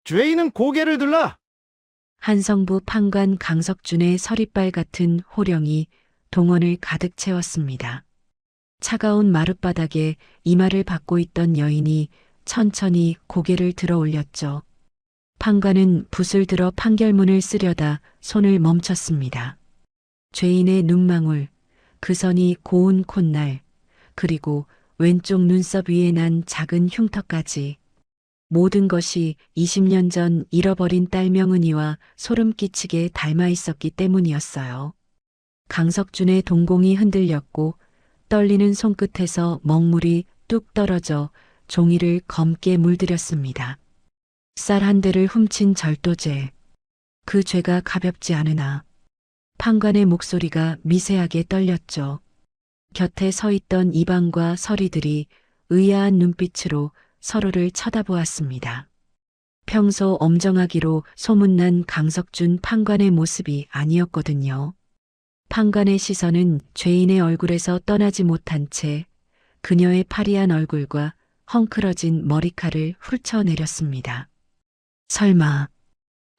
죄인은 고개를 들라. 한성부 판관 강석준의 서리빨 같은 호령이 동원을 가득 채웠습니다. 차가운 마룻바닥에 이마를 받고 있던 여인이 천천히 고개를 들어 올렸죠. 판관은 붓을 들어 판결문을 쓰려다 손을 멈췄습니다. 죄인의 눈망울, 그 선이 고운 콧날, 그리고 왼쪽 눈썹 위에 난 작은 흉터까지 모든 것이 20년 전 잃어버린 딸 명은이와 소름 끼치게 닮아 있었기 때문이었어요. 강석준의 동공이 흔들렸고 떨리는 손끝에서 먹물이 뚝 떨어져 종이를 검게 물들였습니다. 쌀 한 대를 훔친 절도죄. 그 죄가 가볍지 않으나 판관의 목소리가 미세하게 떨렸죠. 곁에 서 있던 이방과 서리들이 의아한 눈빛으로 서로를 쳐다보았습니다. 평소 엄정하기로 소문난 강석준 판관의 모습이 아니었거든요. 판관의 시선은 죄인의 얼굴에서 떠나지 못한 채 그녀의 파리한 얼굴과 헝클어진 머리칼을 훑어내렸습니다. 설마,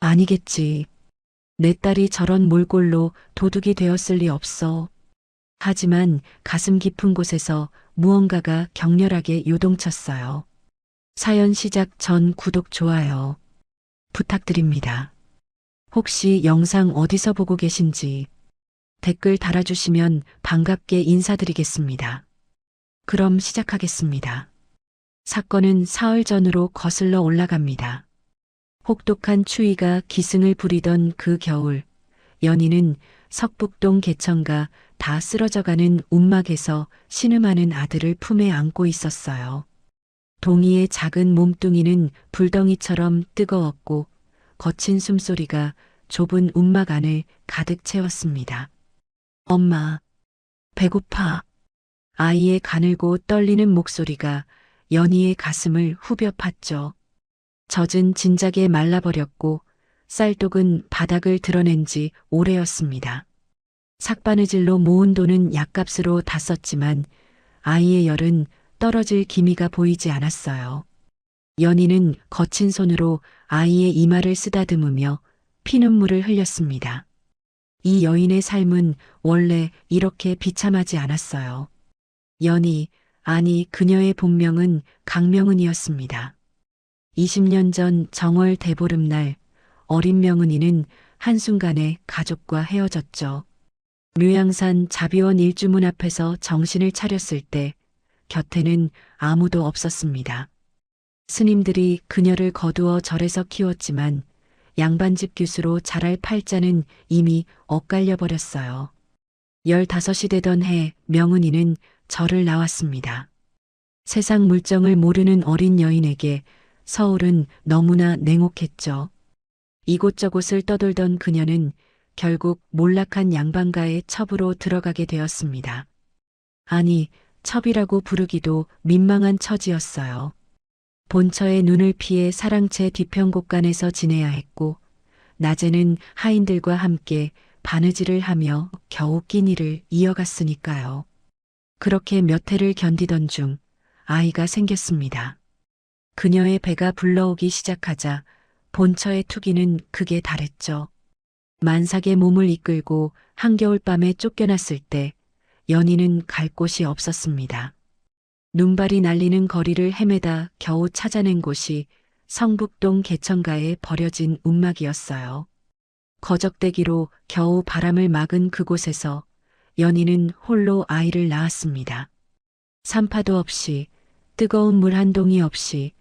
아니겠지. 내 딸이 저런 몰골로 도둑이 되었을 리 없어. 하지만 가슴 깊은 곳에서 무언가가 격렬하게 요동쳤어요. 사연 시작 전 구독, 좋아요 부탁드립니다. 혹시 영상 어디서 보고 계신지 댓글 달아주시면 반갑게 인사드리겠습니다. 그럼 시작하겠습니다. 사건은 사흘 전으로 거슬러 올라갑니다. 혹독한 추위가 기승을 부리던 그 겨울, 연희는 석북동 개천가 다 쓰러져가는 움막에서 신음하는 아들을 품에 안고 있었어요. 동이의 작은 몸뚱이는 불덩이처럼 뜨거웠고 거친 숨소리가 좁은 움막 안을 가득 채웠습니다. 엄마, 배고파. 아이의 가늘고 떨리는 목소리가 연희의 가슴을 후벼 팠죠. 젖은 진작에 말라버렸고 쌀독은 바닥을 드러낸 지 오래였습니다. 삭바느질로 모은 돈은 약값으로 다 썼지만 아이의 열은 떨어질 기미가 보이지 않았어요. 연희는 거친 손으로 아이의 이마를 쓰다듬으며 피눈물을 흘렸습니다. 이 여인의 삶은 원래 이렇게 비참하지 않았어요. 연희, 아니 그녀의 본명은 강명은이었습니다. 20년 전 정월 대보름날 어린 명은이는 한순간에 가족과 헤어졌죠. 묘양산 자비원 일주문 앞에서 정신을 차렸을 때 곁에는 아무도 없었습니다. 스님들이 그녀를 거두어 절에서 키웠지만 양반집 교수로 자랄 팔자는 이미 엇갈려 버렸어요. 15이 되던 해 명은이는 절을 나왔습니다. 세상 물정을 모르는 어린 여인에게 서울은 너무나 냉혹했죠. 이곳저곳을 떠돌던 그녀는 결국 몰락한 양반가의 첩으로 들어가게 되었습니다. 아니, 첩이라고 부르기도 민망한 처지였어요. 본처의 눈을 피해 사랑채 뒤편곡간에서 지내야 했고, 낮에는 하인들과 함께 바느질을 하며 겨우 끼니를 이어갔으니까요. 그렇게 몇 해를 견디던 중 아이가 생겼습니다. 그녀의 배가 불러오기 시작하자 본처의 투기는 극에 달했죠. 만삭의 몸을 이끌고 한겨울밤에 쫓겨났을 때 연희는 갈 곳이 없었습니다. 눈발이 날리는 거리를 헤매다 겨우 찾아낸 곳이 성북동 개천가에 버려진 움막이었어요. 거적대기로 겨우 바람을 막은 그곳에서 연희는 홀로 아이를 낳았습니다. 산파도 없이 뜨거운 물 한 동이 없이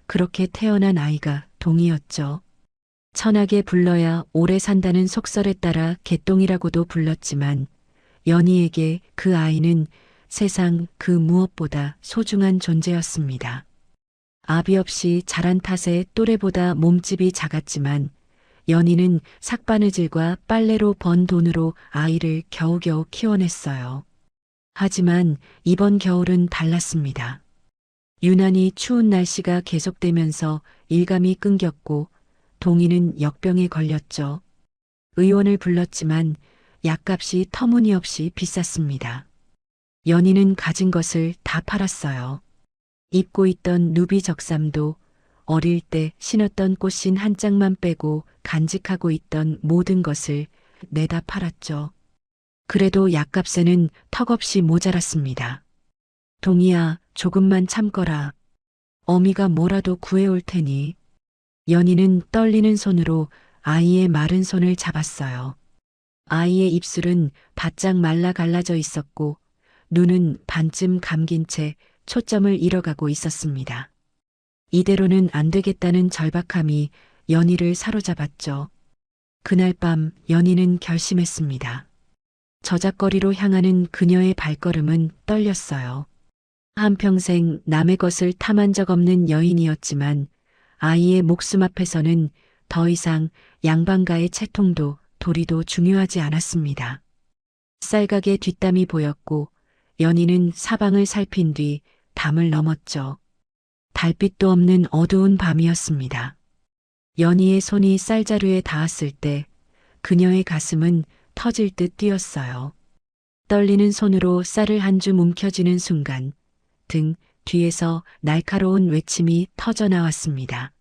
그렇게 태어난 아이가 동이었죠. 천하게 불러야 오래 산다는 속설에 따라 개똥이라고도 불렀지만 연희에게 그 아이는 세상 그 무엇보다 소중한 존재였습니다. 아비 없이 자란 탓에 또래보다 몸집이 작았지만 연희는 삭바느질과 빨래로 번 돈으로 아이를 겨우겨우 키워냈어요. 하지만 이번 겨울은 달랐습니다. 유난히 추운 날씨가 계속되면서 일감이 끊겼고 동이는 역병에 걸렸죠. 의원을 불렀지만 약값이 터무니없이 비쌌습니다. 연희는 가진 것을 다 팔았어요. 입고 있던 누비 적삼도 어릴 때 신었던 꽃신 한 짝만 빼고 간직하고 있던 모든 것을 내다 팔았죠. 그래도 약값에는 턱없이 모자랐습니다. 동희야, 조금만 참거라. 어미가 뭐라도 구해올 테니. 연희는 떨리는 손으로 아이의 마른 손을 잡았어요. 아이의 입술은 바짝 말라 갈라져 있었고 눈은 반쯤 감긴 채 초점을 잃어가고 있었습니다. 이대로는 안 되겠다는 절박함이 연희를 사로잡았죠. 그날 밤 연희는 결심했습니다. 저작거리로 향하는 그녀의 발걸음은 떨렸어요. 한평생 남의 것을 탐한 적 없는 여인이었지만 아이의 목숨 앞에서는 더 이상 양반가의 채통도 도리도 중요하지 않았습니다. 쌀가게 뒷담이 보였고 연희는 사방을 살핀 뒤 담을 넘었죠. 달빛도 없는 어두운 밤이었습니다. 연희의 손이 쌀자루에 닿았을 때 그녀의 가슴은 터질 듯 뛰었어요. 떨리는 손으로 쌀을 한 줌 움켜쥐는 순간 등 뒤에서 날카로운 외침이 터져 나왔습니다.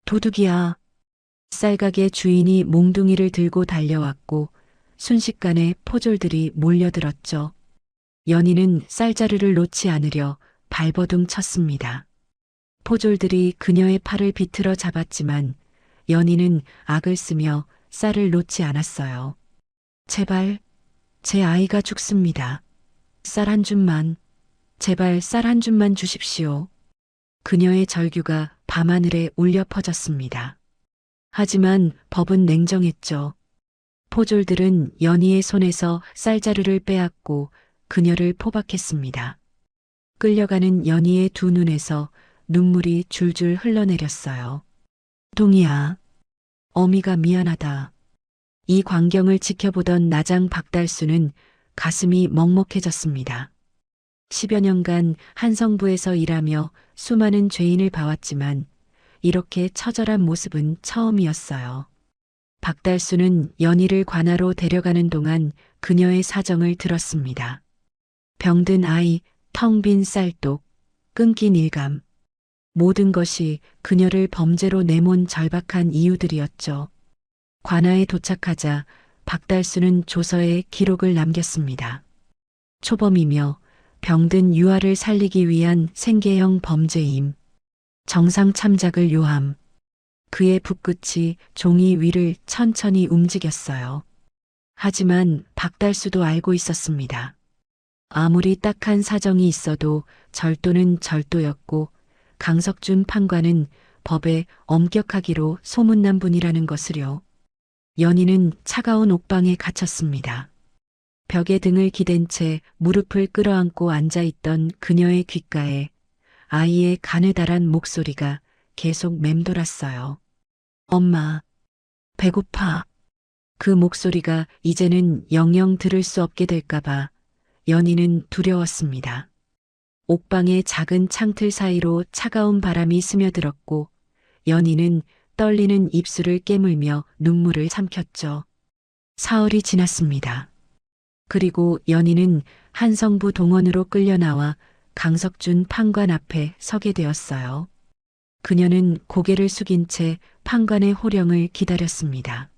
도둑이야. 쌀가게 주인이 몽둥이를 들고 달려왔고 순식간에 포졸들이 몰려들었죠. 연희는 쌀자루를 놓지 않으려 발버둥 쳤습니다. 포졸들이 그녀의 팔을 비틀어 잡았지만 연희는 악을 쓰며 쌀을 놓지 않았어요. 제발, 제 아이가 죽습니다. 쌀 한 줌만, 제발 쌀 한 줌만 주십시오. 그녀의 절규가 밤하늘에 울려 퍼졌습니다. 하지만 법은 냉정했죠. 포졸들은 연희의 손에서 쌀자루를 빼앗고 그녀를 포박했습니다. 끌려가는 연희의 두 눈에서 눈물이 줄줄 흘러내렸어요. 동희야, 어미가 미안하다. 이 광경을 지켜보던 나장 박달수는 가슴이 먹먹해졌습니다. 10여 년간 한성부에서 일하며 수많은 죄인을 봐왔지만 이렇게 처절한 모습은 처음이었어요. 박달수는 연희를 관하로 데려가는 동안 그녀의 사정을 들었습니다. 병든 아이, 텅 빈 쌀독, 끊긴 일감. 모든 것이 그녀를 범죄로 내몬 절박한 이유들이었죠. 관아에 도착하자 박달수는 조서에 기록을 남겼습니다. 초범이며 병든 유아를 살리기 위한 생계형 범죄임. 정상 참작을 요함. 그의 붓끝이 종이 위를 천천히 움직였어요. 하지만 박달수도 알고 있었습니다. 아무리 딱한 사정이 있어도 절도는 절도였고 강석준 판관은 법에 엄격하기로 소문난 분이라는 것을요. 연희는 차가운 옥방에 갇혔습니다. 벽에 등을 기댄 채 무릎을 끌어안고 앉아있던 그녀의 귓가에 아이의 가느다란 목소리가 계속 맴돌았어요. 엄마, 배고파. 그 목소리가 이제는 영영 들을 수 없게 될까봐 연희는 두려웠습니다. 옥방의 작은 창틀 사이로 차가운 바람이 스며들었고 연희는 떨리는 입술을 깨물며 눈물을 삼켰죠. 사흘이 지났습니다. 그리고 연희는 한성부 동원으로 끌려나와 강석준 판관 앞에 서게 되었어요. 그녀는 고개를 숙인 채 판관의 호령을 기다렸습니다.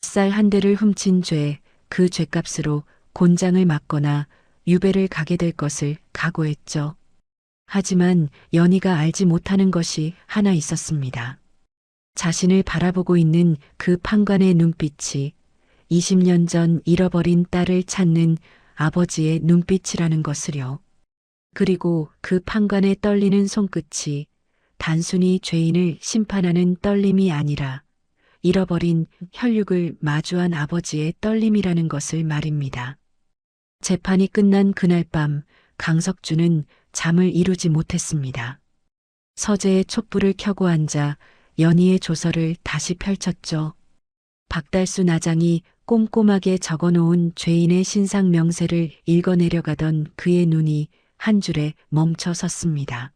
쌀 한 대를 훔친 죄, 그 죄값으로 곤장을 맞거나 유배를 가게 될 것을 각오했죠. 하지만 연희가 알지 못하는 것이 하나 있었습니다. 자신을 바라보고 있는 그 판관의 눈빛이 20년 전 잃어버린 딸을 찾는 아버지의 눈빛이라는 것을요. 그리고 그 판관의 떨리는 손끝이 단순히 죄인을 심판하는 떨림이 아니라 잃어버린 혈육을 마주한 아버지의 떨림이라는 것을 말입니다. 재판이 끝난 그날 밤 강석준은 잠을 이루지 못했습니다. 서재에 촛불을 켜고 앉아 연희의 조서를 다시 펼쳤죠. 박달수 나장이 꼼꼼하게 적어놓은 죄인의 신상 명세를 읽어내려가던 그의 눈이 한 줄에 멈춰 섰습니다.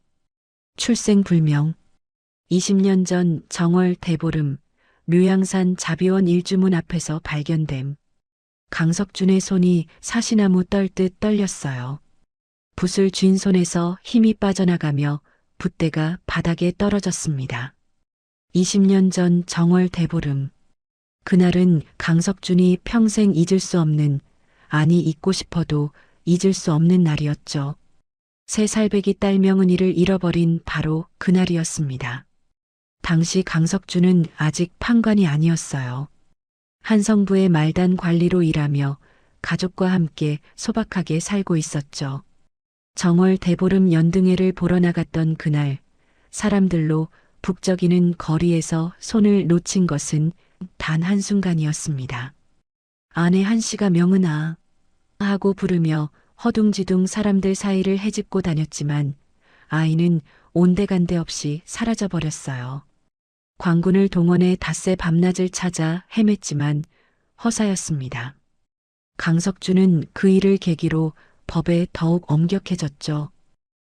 출생불명, 20년 전 정월 대보름, 묘양산 자비원 일주문 앞에서 발견됨. 강석준의 손이 사시나무 떨듯 떨렸어요. 붓을 쥔 손에서 힘이 빠져나가며 붓대가 바닥에 떨어졌습니다. 20년 전 정월 대보름. 그날은 강석준이 평생 잊을 수 없는, 아니 잊고 싶어도 잊을 수 없는 날이었죠. 3살배기 딸 명은이를 잃어버린 바로 그날이었습니다. 당시 강석준은 아직 판관이 아니었어요. 한성부의 말단 관리로 일하며 가족과 함께 소박하게 살고 있었죠. 정월 대보름 연등회를 보러 나갔던 그날, 사람들로 북적이는 거리에서 손을 놓친 것은 단 한순간이었습니다. 아내 한씨가 명은아 하고 부르며 허둥지둥 사람들 사이를 헤집고 다녔지만 아이는 온데간데 없이 사라져버렸어요. 관군을 동원해 닷새 밤낮을 찾아 헤맸지만 허사였습니다. 강석준은 그 일을 계기로 법에 더욱 엄격해졌죠.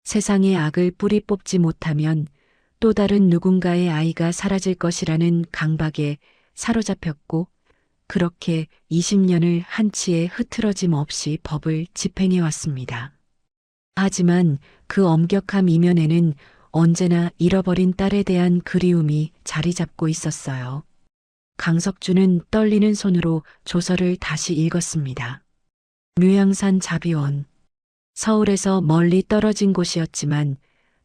세상의 악을 뿌리 뽑지 못하면 또 다른 누군가의 아이가 사라질 것이라는 강박에 사로잡혔고 그렇게 20년을 한치의 흐트러짐 없이 법을 집행해 왔습니다. 하지만 그 엄격함 이면에는 언제나 잃어버린 딸에 대한 그리움이 자리 잡고 있었어요. 강석준은 떨리는 손으로 조서를 다시 읽었습니다. 묘양산 자비원. 서울에서 멀리 떨어진 곳이었지만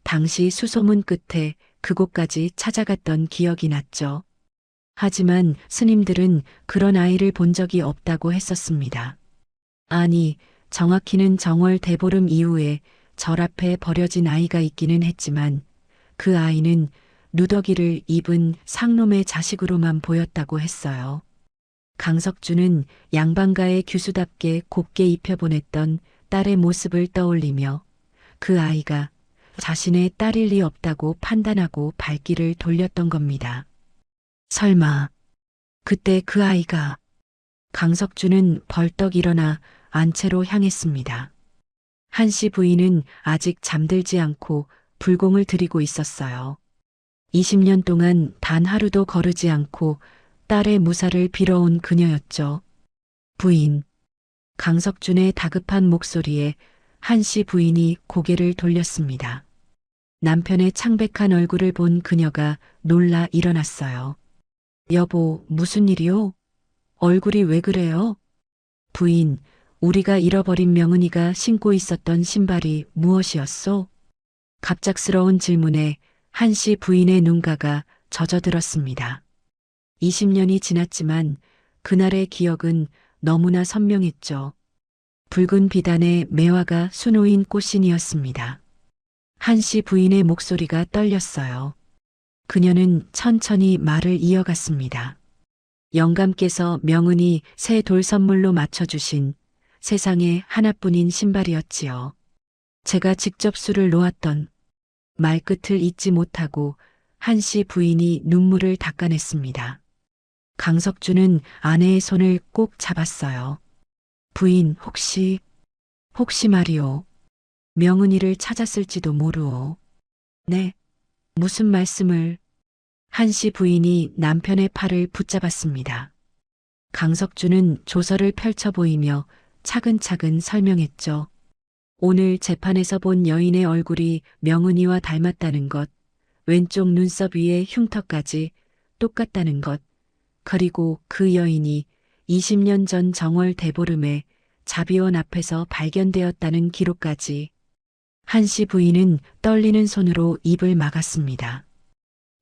당시 수소문 끝에 그곳까지 찾아갔던 기억이 났죠. 하지만 스님들은 그런 아이를 본 적이 없다고 했었습니다. 아니, 정확히는 정월 대보름 이후에 절 앞에 버려진 아이가 있기는 했지만 그 아이는 누더기를 입은 상놈의 자식으로만 보였다고 했어요. 강석준은 양반가의 규수답게 곱게 입혀보냈던 딸의 모습을 떠올리며 그 아이가 자신의 딸일 리 없다고 판단하고 발길을 돌렸던 겁니다. 설마 그때 그 아이가. 강석준은 벌떡 일어나 안채로 향했습니다. 한씨 부인은 아직 잠들지 않고 불공을 들이고 있었어요. 20년 동안 단 하루도 거르지 않고 딸의 무사를 빌어온 그녀였죠. 부인. 강석준의 다급한 목소리에 한씨 부인이 고개를 돌렸습니다. 남편의 창백한 얼굴을 본 그녀가 놀라 일어났어요. 여보, 무슨 일이요? 얼굴이 왜 그래요? 부인, 우리가 잃어버린 명은이가 신고 있었던 신발이 무엇이었소? 갑작스러운 질문에 한씨 부인의 눈가가 젖어들었습니다. 20년이 지났지만 그날의 기억은 너무나 선명했죠. 붉은 비단에 매화가 수놓인 꽃신이었습니다. 한씨 부인의 목소리가 떨렸어요. 그녀는 천천히 말을 이어갔습니다. 영감께서 명은이 새 돌 선물로 맞춰주신 세상에 하나뿐인 신발이었지요. 제가 직접 수를 놓았던. 말끝을 잇지 못하고 한씨 부인이 눈물을 닦아냈습니다. 강석준은 아내의 손을 꼭 잡았어요. 부인, 혹시 말이오. 명은이를 찾았을지도 모르오. 네, 무슨 말씀을. 한씨 부인이 남편의 팔을 붙잡았습니다. 강석준은 조서를 펼쳐 보이며 차근차근 설명했죠. 오늘 재판에서 본 여인의 얼굴이 명은이와 닮았다는 것, 왼쪽 눈썹 위에 흉터까지 똑같다는 것, 그리고 그 여인이 20년 전 정월 대보름에 자비원 앞에서 발견되었다는 기록까지. 한씨 부인은 떨리는 손으로 입을 막았습니다.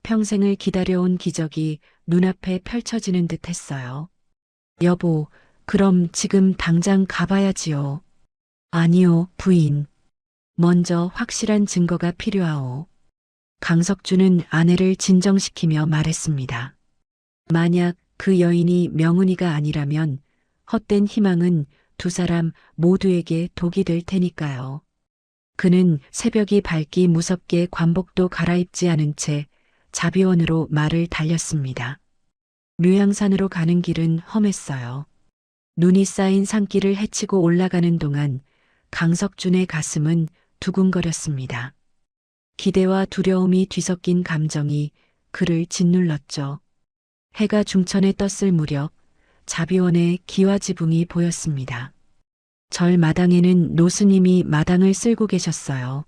평생을 기다려온 기적이 눈앞에 펼쳐지는 듯 했어요. 여보, 그럼 지금 당장 가봐야지요. 아니요, 부인. 먼저 확실한 증거가 필요하오. 강석준은 아내를 진정시키며 말했습니다. 만약 그 여인이 명은이가 아니라면 헛된 희망은 두 사람 모두에게 독이 될 테니까요. 그는 새벽이 밝기 무섭게 관복도 갈아입지 않은 채 자비원으로 말을 달렸습니다. 묘양산으로 가는 길은 험했어요. 눈이 쌓인 산길을 헤치고 올라가는 동안 강석준의 가슴은 두근거렸습니다. 기대와 두려움이 뒤섞인 감정이 그를 짓눌렀죠. 해가 중천에 떴을 무렵 자비원의 기와 지붕이 보였습니다. 절 마당에는 노스님이 마당을 쓸고 계셨어요.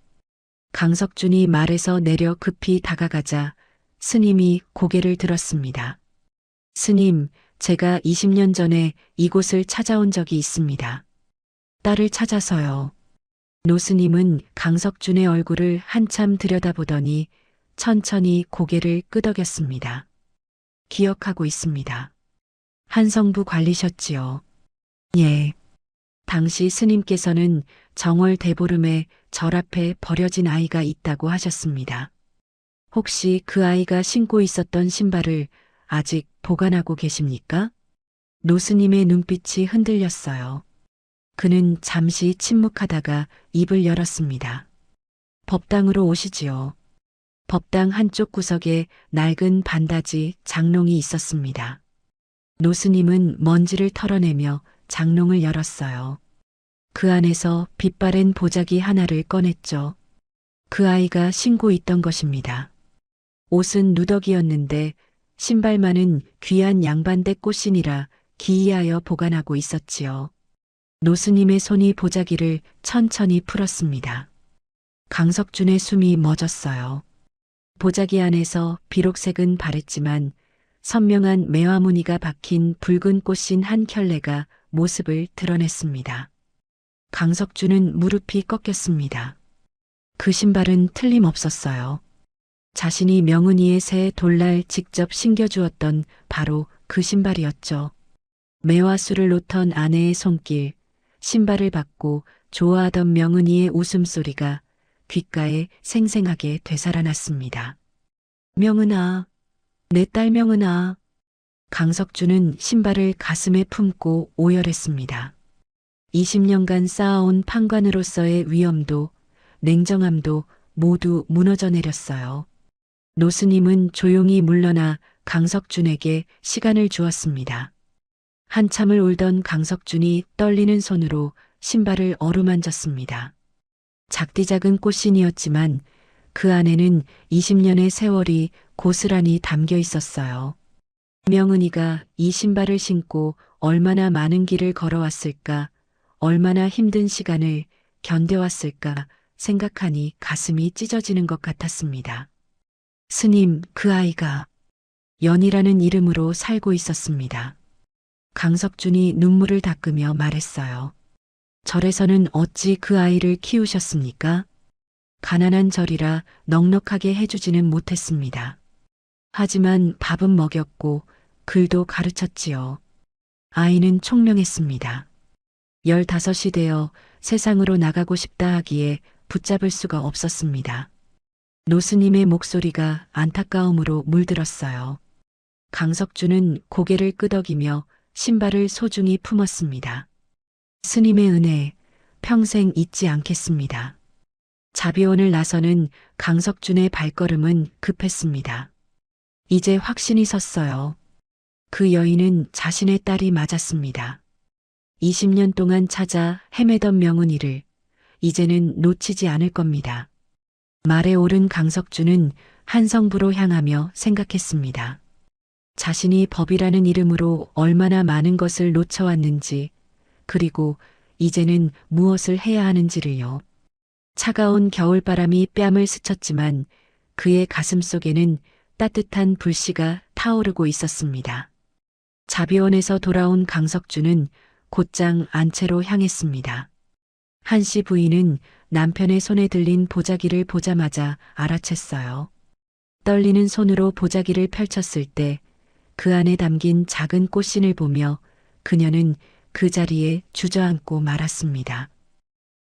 강석준이 말에서 내려 급히 다가가자 스님이 고개를 들었습니다. 스님, 제가 20년 전에 이곳을 찾아온 적이 있습니다. 딸을 찾아서요. 노스님은 강석준의 얼굴을 한참 들여다보더니 천천히 고개를 끄덕였습니다. 기억하고 있습니다. 한성부 관리셨지요. 예. 당시 스님께서는 정월 대보름에 절 앞에 버려진 아이가 있다고 하셨습니다. 혹시 그 아이가 신고 있었던 신발을 아직 보관하고 계십니까? 노스님의 눈빛이 흔들렸어요. 그는 잠시 침묵하다가 입을 열었습니다. 법당으로 오시지요. 법당 한쪽 구석에 낡은 반다지 장롱이 있었습니다. 노스님은 먼지를 털어내며 장롱을 열었어요. 그 안에서 빛바랜 보자기 하나를 꺼냈죠. 그 아이가 신고 있던 것입니다. 옷은 누더기였는데 신발만은 귀한 양반대 꽃신이라 기이하여 보관하고 있었지요. 노스님의 손이 보자기를 천천히 풀었습니다. 강석준의 숨이 멎었어요. 보자기 안에서 비록 색은 바랬지만 선명한 매화무늬가 박힌 붉은 꽃신 한 켤레가 모습을 드러냈습니다. 강석준은 무릎이 꺾였습니다. 그 신발은 틀림없었어요. 자신이 명은이의 새 돌날 직접 신겨주었던 바로 그 신발이었죠. 매화수를 놓던 아내의 손길, 신발을 받고 좋아하던 명은이의 웃음소리가 귓가에 생생하게 되살아났습니다. 명은아, 내 딸 명은아. 강석준은 신발을 가슴에 품고 오열했습니다. 20년간 쌓아온 판관으로서의 위엄도 냉정함도 모두 무너져 내렸어요. 노스님은 조용히 물러나 강석준에게 시간을 주었습니다. 한참을 울던 강석준이 떨리는 손으로 신발을 어루만졌습니다. 작디 작은 꽃신이었지만 그 안에는 20년의 세월이 고스란히 담겨 있었어요. 명은이가 이 신발을 신고 얼마나 많은 길을 걸어왔을까, 얼마나 힘든 시간을 견뎌왔을까 생각하니 가슴이 찢어지는 것 같았습니다. 스님, 그 아이가 연이라는 이름으로 살고 있었습니다. 강석준이 눈물을 닦으며 말했어요. 절에서는 어찌 그 아이를 키우셨습니까? 가난한 절이라 넉넉하게 해주지는 못했습니다. 하지만 밥은 먹였고 글도 가르쳤지요. 아이는 총명했습니다. 15이 되어 세상으로 나가고 싶다 하기에 붙잡을 수가 없었습니다. 노스님의 목소리가 안타까움으로 물들었어요. 강석준은 고개를 끄덕이며 신발을 소중히 품었습니다. 스님의 은혜, 평생 잊지 않겠습니다. 자비원을 나서는 강석준의 발걸음은 급했습니다. 이제 확신이 섰어요. 그 여인은 자신의 딸이 맞았습니다. 20년 동안 찾아 헤매던 명은이를 이제는 놓치지 않을 겁니다. 말에 오른 강석준은 한성부로 향하며 생각했습니다. 자신이 법이라는 이름으로 얼마나 많은 것을 놓쳐왔는지, 그리고 이제는 무엇을 해야 하는지를요. 차가운 겨울바람이 뺨을 스쳤지만 그의 가슴 속에는 따뜻한 불씨가 타오르고 있었습니다. 자비원에서 돌아온 강석준은 곧장 안채로 향했습니다. 한씨 부인은 남편의 손에 들린 보자기를 보자마자 알아챘어요. 떨리는 손으로 보자기를 펼쳤을 때 그 안에 담긴 작은 꽃신을 보며 그녀는 그 자리에 주저앉고 말았습니다.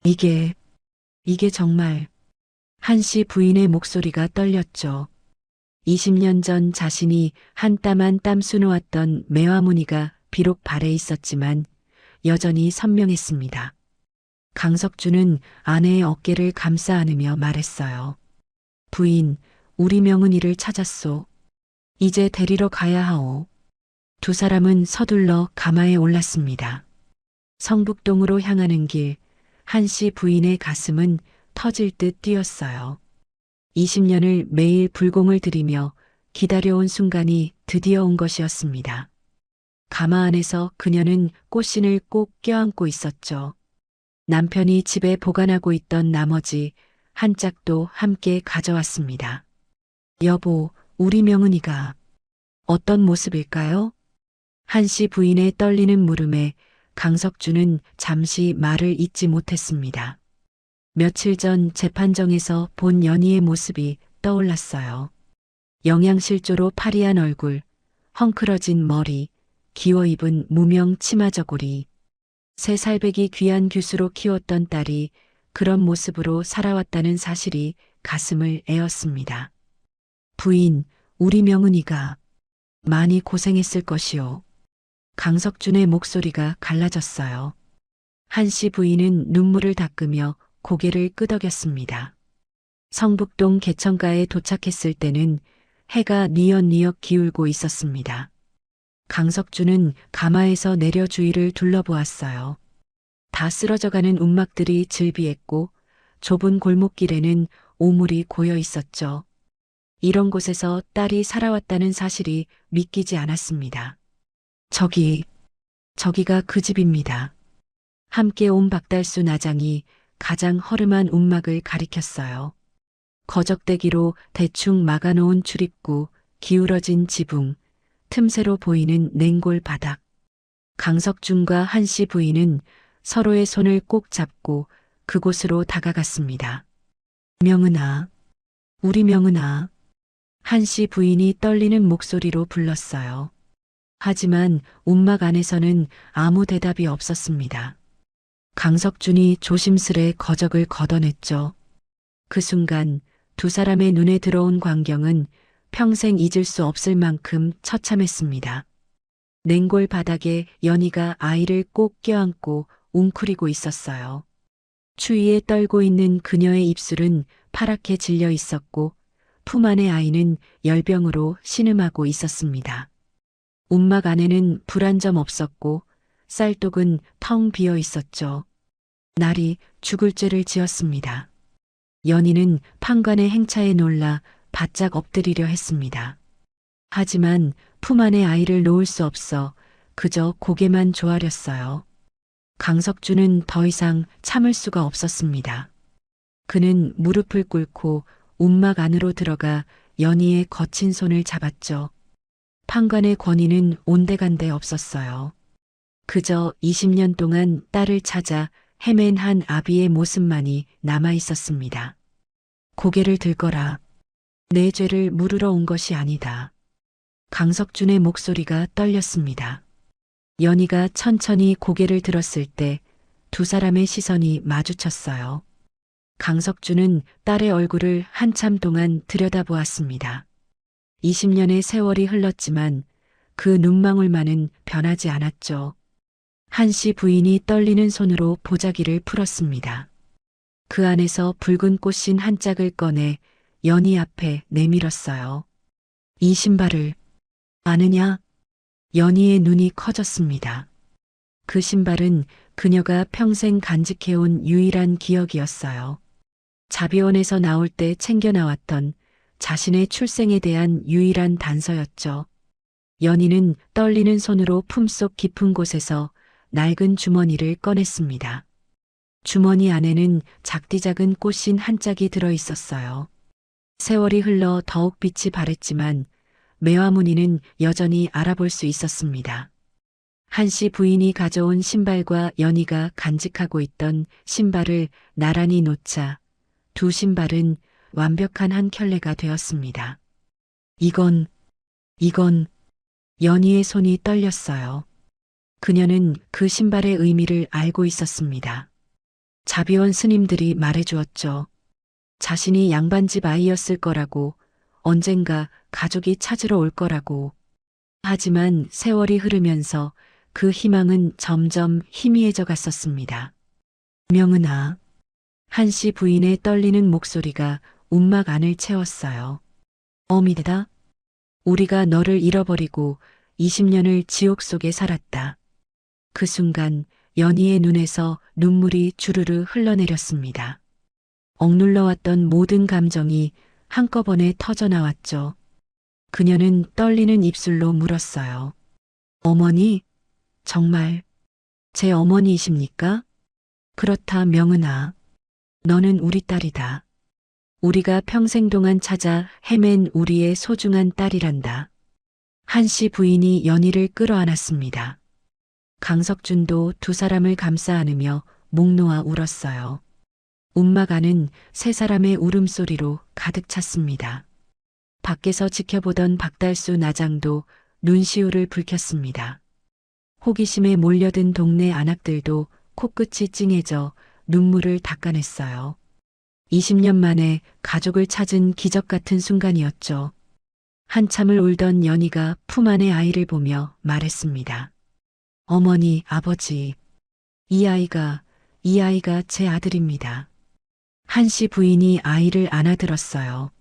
이게 정말. 한씨 부인의 목소리가 떨렸죠. 20년 전 자신이 한 땀 한 땀 수놓았던 매화무늬가 비록 발에 있었지만 여전히 선명했습니다. 강석준은 아내의 어깨를 감싸 안으며 말했어요. 부인, 우리 명은이를 찾았소. 이제 데리러 가야 하오. 두 사람은 서둘러 가마에 올랐습니다. 성북동으로 향하는 길, 한씨 부인의 가슴은 터질 듯 뛰었어요. 20년을 매일 불공을 들이며 기다려온 순간이 드디어 온 것이었습니다. 가마 안에서 그녀는 꽃신을 꼭 껴안고 있었죠. 남편이 집에 보관하고 있던 나머지 한 짝도 함께 가져왔습니다. 여보, 우리 명은이가 어떤 모습일까요? 한씨 부인의 떨리는 물음에 강석주는 잠시 말을 잇지 못했습니다. 며칠 전 재판정에서 본 연희의 모습이 떠올랐어요. 영양실조로 파리한 얼굴, 헝클어진 머리, 기워 입은 무명 치마저고리. 새 살배기 귀한 규수로 키웠던 딸이 그런 모습으로 살아왔다는 사실이 가슴을 에었습니다. 부인, 우리 명은이가 많이 고생했을 것이오. 강석준의 목소리가 갈라졌어요. 한씨 부인은 눈물을 닦으며 고개를 끄덕였습니다. 성북동 개천가에 도착했을 때는 해가 뉘엿뉘엿 기울고 있었습니다. 강석준은 가마에서 내려 주위를 둘러보았어요. 다 쓰러져가는 움막들이 즐비했고 좁은 골목길에는 오물이 고여 있었죠. 이런 곳에서 딸이 살아왔다는 사실이 믿기지 않았습니다. 저기가 그 집입니다. 함께 온 박달수 나장이 가장 허름한 움막을 가리켰어요. 거적대기로 대충 막아놓은 출입구, 기울어진 지붕, 틈새로 보이는 냉골 바닥. 강석준과 한씨 부인은 서로의 손을 꼭 잡고 그곳으로 다가갔습니다. 명은아, 우리 명은아. 한씨 부인이 떨리는 목소리로 불렀어요. 하지만 움막 안에서는 아무 대답이 없었습니다. 강석준이 조심스레 거적을 걷어냈죠. 그 순간 두 사람의 눈에 들어온 광경은 평생 잊을 수 없을 만큼 처참했습니다. 냉골 바닥에 연희가 아이를 꼭 껴안고 웅크리고 있었어요. 추위에 떨고 있는 그녀의 입술은 파랗게 질려 있었고 품 안의 아이는 열병으로 신음하고 있었습니다. 움막 안에는 불 한 점 없었고 쌀독은 텅 비어 있었죠. 날이 죽을 죄를 지었습니다. 연희는 판관의 행차에 놀라 바짝 엎드리려 했습니다. 하지만 품 안에 아이를 놓을 수 없어 그저 고개만 조아렸어요. 강석준은 더 이상 참을 수가 없었습니다. 그는 무릎을 꿇고 움막 안으로 들어가 연희의 거친 손을 잡았죠. 판관의 권위는 온데간데 없었어요. 그저 20년 동안 딸을 찾아 헤맨 한 아비의 모습만이 남아 있었습니다. 고개를 들거라. 내 죄를 물으러 온 것이 아니다. 강석준의 목소리가 떨렸습니다. 연희가 천천히 고개를 들었을 때 두 사람의 시선이 마주쳤어요. 강석준은 딸의 얼굴을 한참 동안 들여다보았습니다. 20년의 세월이 흘렀지만 그 눈망울만은 변하지 않았죠. 한씨 부인이 떨리는 손으로 보자기를 풀었습니다. 그 안에서 붉은 꽃신 한 짝을 꺼내 연희 앞에 내밀었어요. 이 신발을 아느냐? 연희의 눈이 커졌습니다. 그 신발은 그녀가 평생 간직해온 유일한 기억이었어요. 자비원에서 나올 때 챙겨 나왔던 자신의 출생에 대한 유일한 단서였죠. 연희는 떨리는 손으로 품속 깊은 곳에서 낡은 주머니를 꺼냈습니다. 주머니 안에는 작디작은 꽃신 한 짝이 들어 있었어요. 세월이 흘러 더욱 빛이 바랬지만 매화무늬는 여전히 알아볼 수 있었습니다. 한씨 부인이 가져온 신발과 연희가 간직하고 있던 신발을 나란히 놓자 두 신발은 완벽한 한 켤레가 되었습니다. 이건 연희의 손이 떨렸어요. 그녀는 그 신발의 의미를 알고 있었습니다. 자비원 스님들이 말해주었죠. 자신이 양반집 아이였을 거라고, 언젠가 가족이 찾으러 올 거라고. 하지만 세월이 흐르면서 그 희망은 점점 희미해져 갔었습니다. 명은아. 한씨 부인의 떨리는 목소리가 움막 안을 채웠어요. 어미다. 우리가 너를 잃어버리고 20년을 지옥 속에 살았다. 그 순간 연희의 눈에서 눈물이 주르르 흘러내렸습니다. 억눌러왔던 모든 감정이 한꺼번에 터져나왔죠. 그녀는 떨리는 입술로 물었어요. 어머니, 정말 제 어머니이십니까? 그렇다 명은아. 너는 우리 딸이다. 우리가 평생 동안 찾아 헤맨 우리의 소중한 딸이란다. 한씨 부인이 연희를 끌어안았습니다. 강석준도 두 사람을 감싸 안으며 목 놓아 울었어요. 움막 안은 세 사람의 울음소리로 가득 찼습니다. 밖에서 지켜보던 박달수 나장도 눈시울을 붉혔습니다. 호기심에 몰려든 동네 안악들도 코끝이 찡해져 눈물을 닦아냈어요. 20년 만에 가족을 찾은 기적 같은 순간이었죠. 한참을 울던 연희가 품 안의 아이를 보며 말했습니다. 어머니, 아버지, 이 아이가 제 아들입니다. 한씨 부인이 아이를 안아들었어요.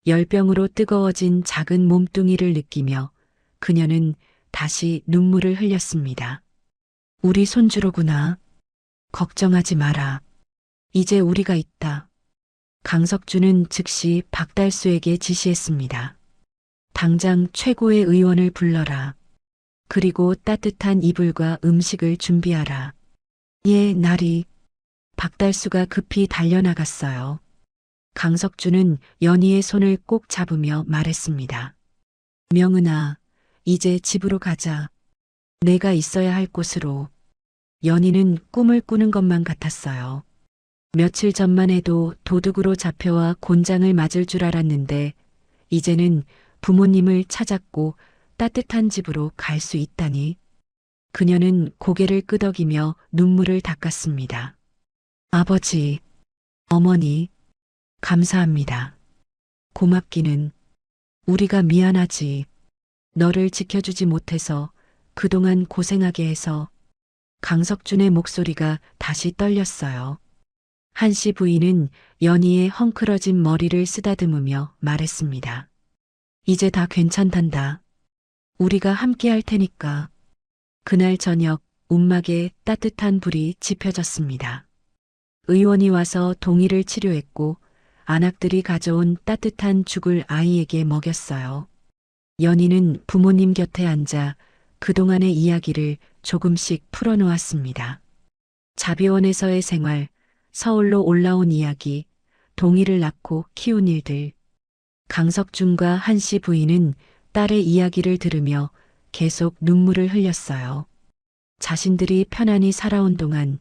열병으로 뜨거워진 작은 몸뚱이를 느끼며 그녀는 다시 눈물을 흘렸습니다. 우리 손주로구나. 걱정하지 마라. 이제 우리가 있다. 강석준은 즉시 박달수에게 지시했습니다. 당장 최고의 의원을 불러라. 그리고 따뜻한 이불과 음식을 준비하라. 예, 나리. 박달수가 급히 달려나갔어요. 강석준은 연희의 손을 꼭 잡으며 말했습니다. 명은아, 이제 집으로 가자. 내가 있어야 할 곳으로. 연희는 꿈을 꾸는 것만 같았어요. 며칠 전만 해도 도둑으로 잡혀와 곤장을 맞을 줄 알았는데 이제는 부모님을 찾았고 따뜻한 집으로 갈 수 있다니. 그녀는 고개를 끄덕이며 눈물을 닦았습니다. 아버지, 어머니, 감사합니다. 고맙기는. 우리가 미안하지. 너를 지켜주지 못해서 그동안 고생하게 해서. 강석준의 목소리가 다시 떨렸어요. 한씨 부인은 연희의 헝클어진 머리를 쓰다듬으며 말했습니다. 이제 다 괜찮단다. 우리가 함께 할 테니까. 그날 저녁 움막에 따뜻한 불이 지펴졌습니다. 의원이 와서 동희를 치료했고 안악들이 가져온 따뜻한 죽을 아이에게 먹였어요. 연희는 부모님 곁에 앉아 그동안의 이야기를 조금씩 풀어놓았습니다. 자비원에서의 생활, 서울로 올라온 이야기, 동희를 낳고 키운 일들. 강석준과 한씨 부인은 딸의 이야기를 들으며 계속 눈물을 흘렸어요. 자신들이 편안히 살아온 동안